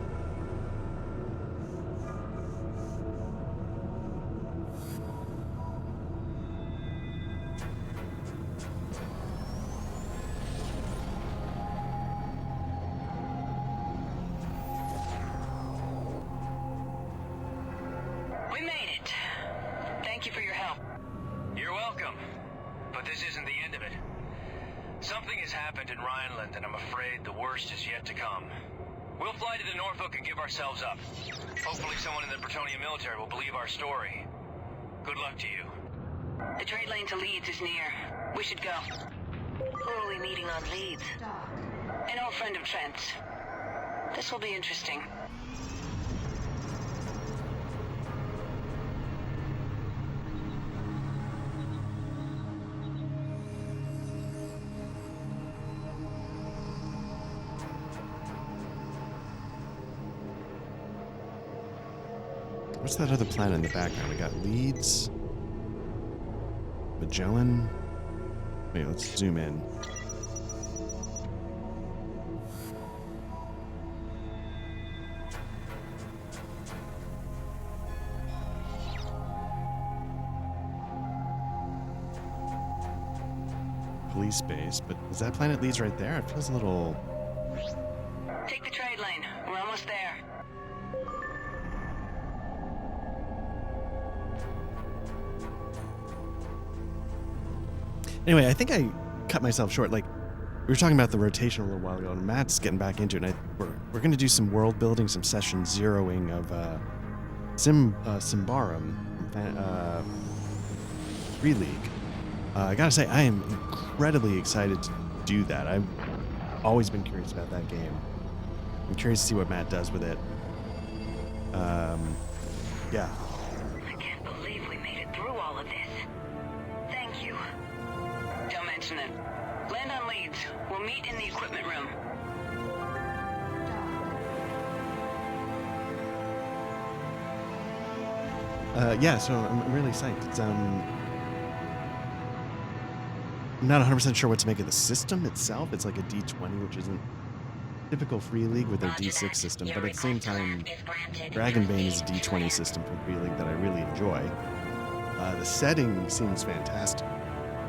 We made it. Thank you for your help. You're welcome. But this isn't the end of it. Something has happened in Rhineland, and I'm afraid the worst is yet to come. We'll fly to the Norfolk and give ourselves up. Hopefully someone in the Bretonnia military will believe our story. Good luck to you. The trade lane to Leeds is near. We should go. Who are we meeting on Leeds? An old friend of Trent's. This will be interesting. What's that other planet in the background? We got Leeds, Magellan. Wait, let's zoom in. Police base, but is that planet Leeds right there? It feels a little... Take the trade lane. We're almost there. Anyway, I think I cut myself short. Like, we were talking about the rotation a little while ago, and Matt's getting back into it. And we're going to do some world building, some session zeroing of Symbaroum, Free League. I gotta say, I am incredibly excited to do that. I've always been curious about that game. I'm curious to see what Matt does with it. Yeah. I can't believe we made it through all of this. Thank you. Don't mention it. Land on Leeds. We'll meet in the equipment room. Yeah, so I'm really psyched. It's, I'm not 100% sure what to make of the system itself. It's like a D20, which isn't typical Free League with their D6 system, but at the same time, Dragonbane is a D20 system for Free League that I really enjoy. The setting seems fantastic,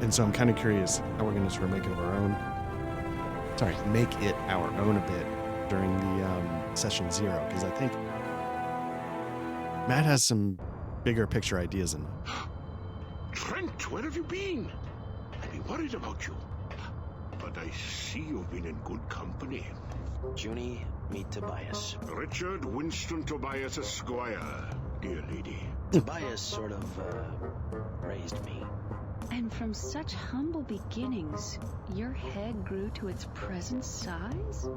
and so I'm kind of curious how we're going to sort of make it our own. Sorry, make it our own a bit during the session zero, because I think Matt has some bigger picture ideas in mind. Trent, where have you been? I've been worried about you. But I see you've been in good company. Junie, meet Tobias. Richard Winston Tobias Esquire, dear lady. Tobias sort of, raised me. And from such humble beginnings, your head grew to its present size?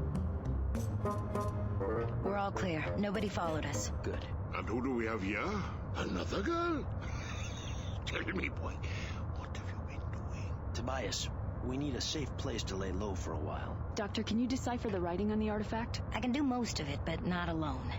We're all clear. Nobody followed us. Good. And who do we have here? Another girl? Tell me, boy, what have you been doing? Tobias, we need a safe place to lay low for a while. Doctor, can you decipher the writing on the artifact? I can do most of it, but not alone.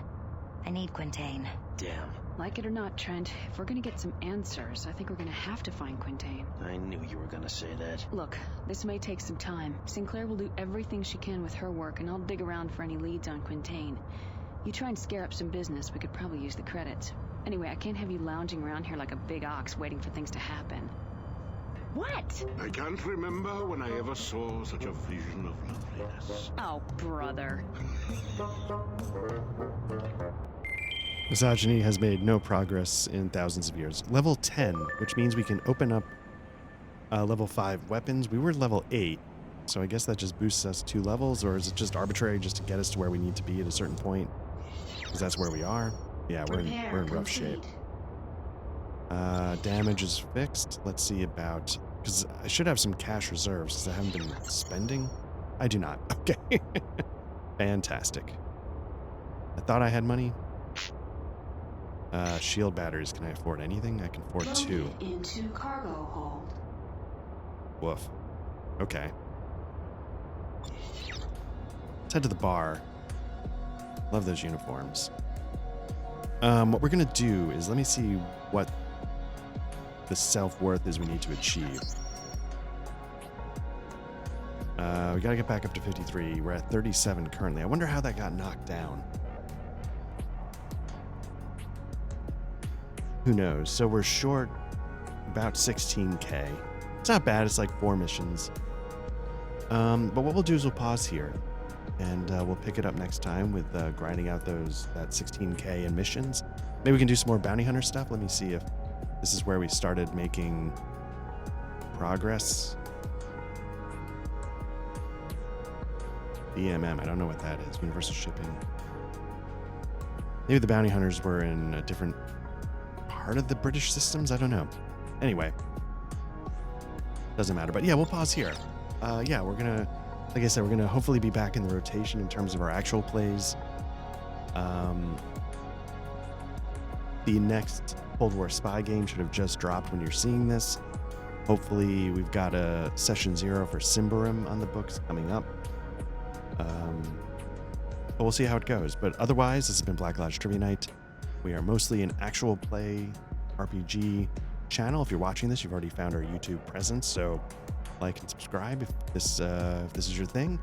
I need Quintain. Damn. Like it or not, Trent, if we're gonna get some answers, I think we're gonna have to find Quintain. I knew you were gonna say that. Look, this may take some time. Sinclair will do everything she can with her work, and I'll dig around for any leads on Quintain. You try and scare up some business, we could probably use the credits. Anyway, I can't have you lounging around here like a big ox waiting for things to happen. What? I can't remember when I ever saw such a vision of loveliness. Oh, brother. Misogyny has made no progress in thousands of years. Level 10, which means we can open up level 5 weapons. We were level 8, so I guess that just boosts us 2 levels, or is it just arbitrary just to get us to where we need to be at a certain point? Because that's where we are. Yeah, we're in rough shape. Damage is fixed. Let's see about... Because I should have some cash reserves because I haven't been spending. I do not. Okay. Fantastic. I thought I had money. Shield batteries. Can I afford anything? I can afford 2. Into cargo hold. Woof. Okay. Let's head to the bar. Love those uniforms. What we're going to do is, let me see what the self-worth is we need to achieve. We got to get back up to 53. We're at 37 currently. I wonder how that got knocked down. Who knows? So we're short about 16K. It's not bad. It's like 4 missions. But what we'll do is we'll pause here. And we'll pick it up next time with grinding out that 16K in missions. Maybe we can do some more bounty hunter stuff. Let me see if this is where we started making progress. BMM, I don't know what that is. Universal shipping. Maybe the bounty hunters were in a different part of the British systems. I don't know. Anyway, doesn't matter. But yeah, we'll pause here. Yeah, we're gonna... Like I said, we're going to hopefully be back in the rotation in terms of our actual plays. The next Cold War Spy game should have just dropped when you're seeing this. Hopefully, we've got a Session 0 for Symbaroum on the books coming up. But we'll see how it goes. But otherwise, this has been Black Lodge Trivia Night. We are mostly an actual play RPG channel. If you're watching this, you've already found our YouTube presence, so like and subscribe if this is your thing.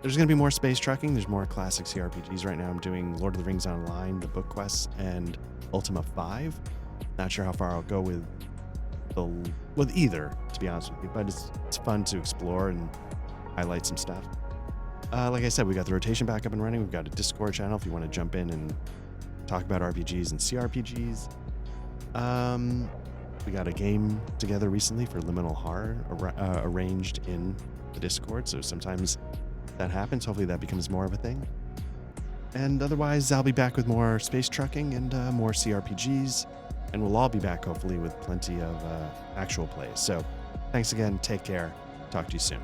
There's going to be more space trucking. There's more classic CRPGs right now. I'm doing Lord of the Rings Online, the book quests, and Ultima 5. Not sure how far I'll go with either, to be honest with you, but it's fun to explore and highlight some stuff. Like I said, we got the rotation back up and running. We've got a Discord channel if you want to jump in and talk about RPGs and CRPGs. We got a game together recently for Liminal Horror arranged in the Discord, so sometimes that happens. Hopefully that becomes more of a thing. And otherwise, I'll be back with more space trucking and more CRPGs, and we'll all be back hopefully with plenty of actual plays. So thanks again, take care, talk to you soon.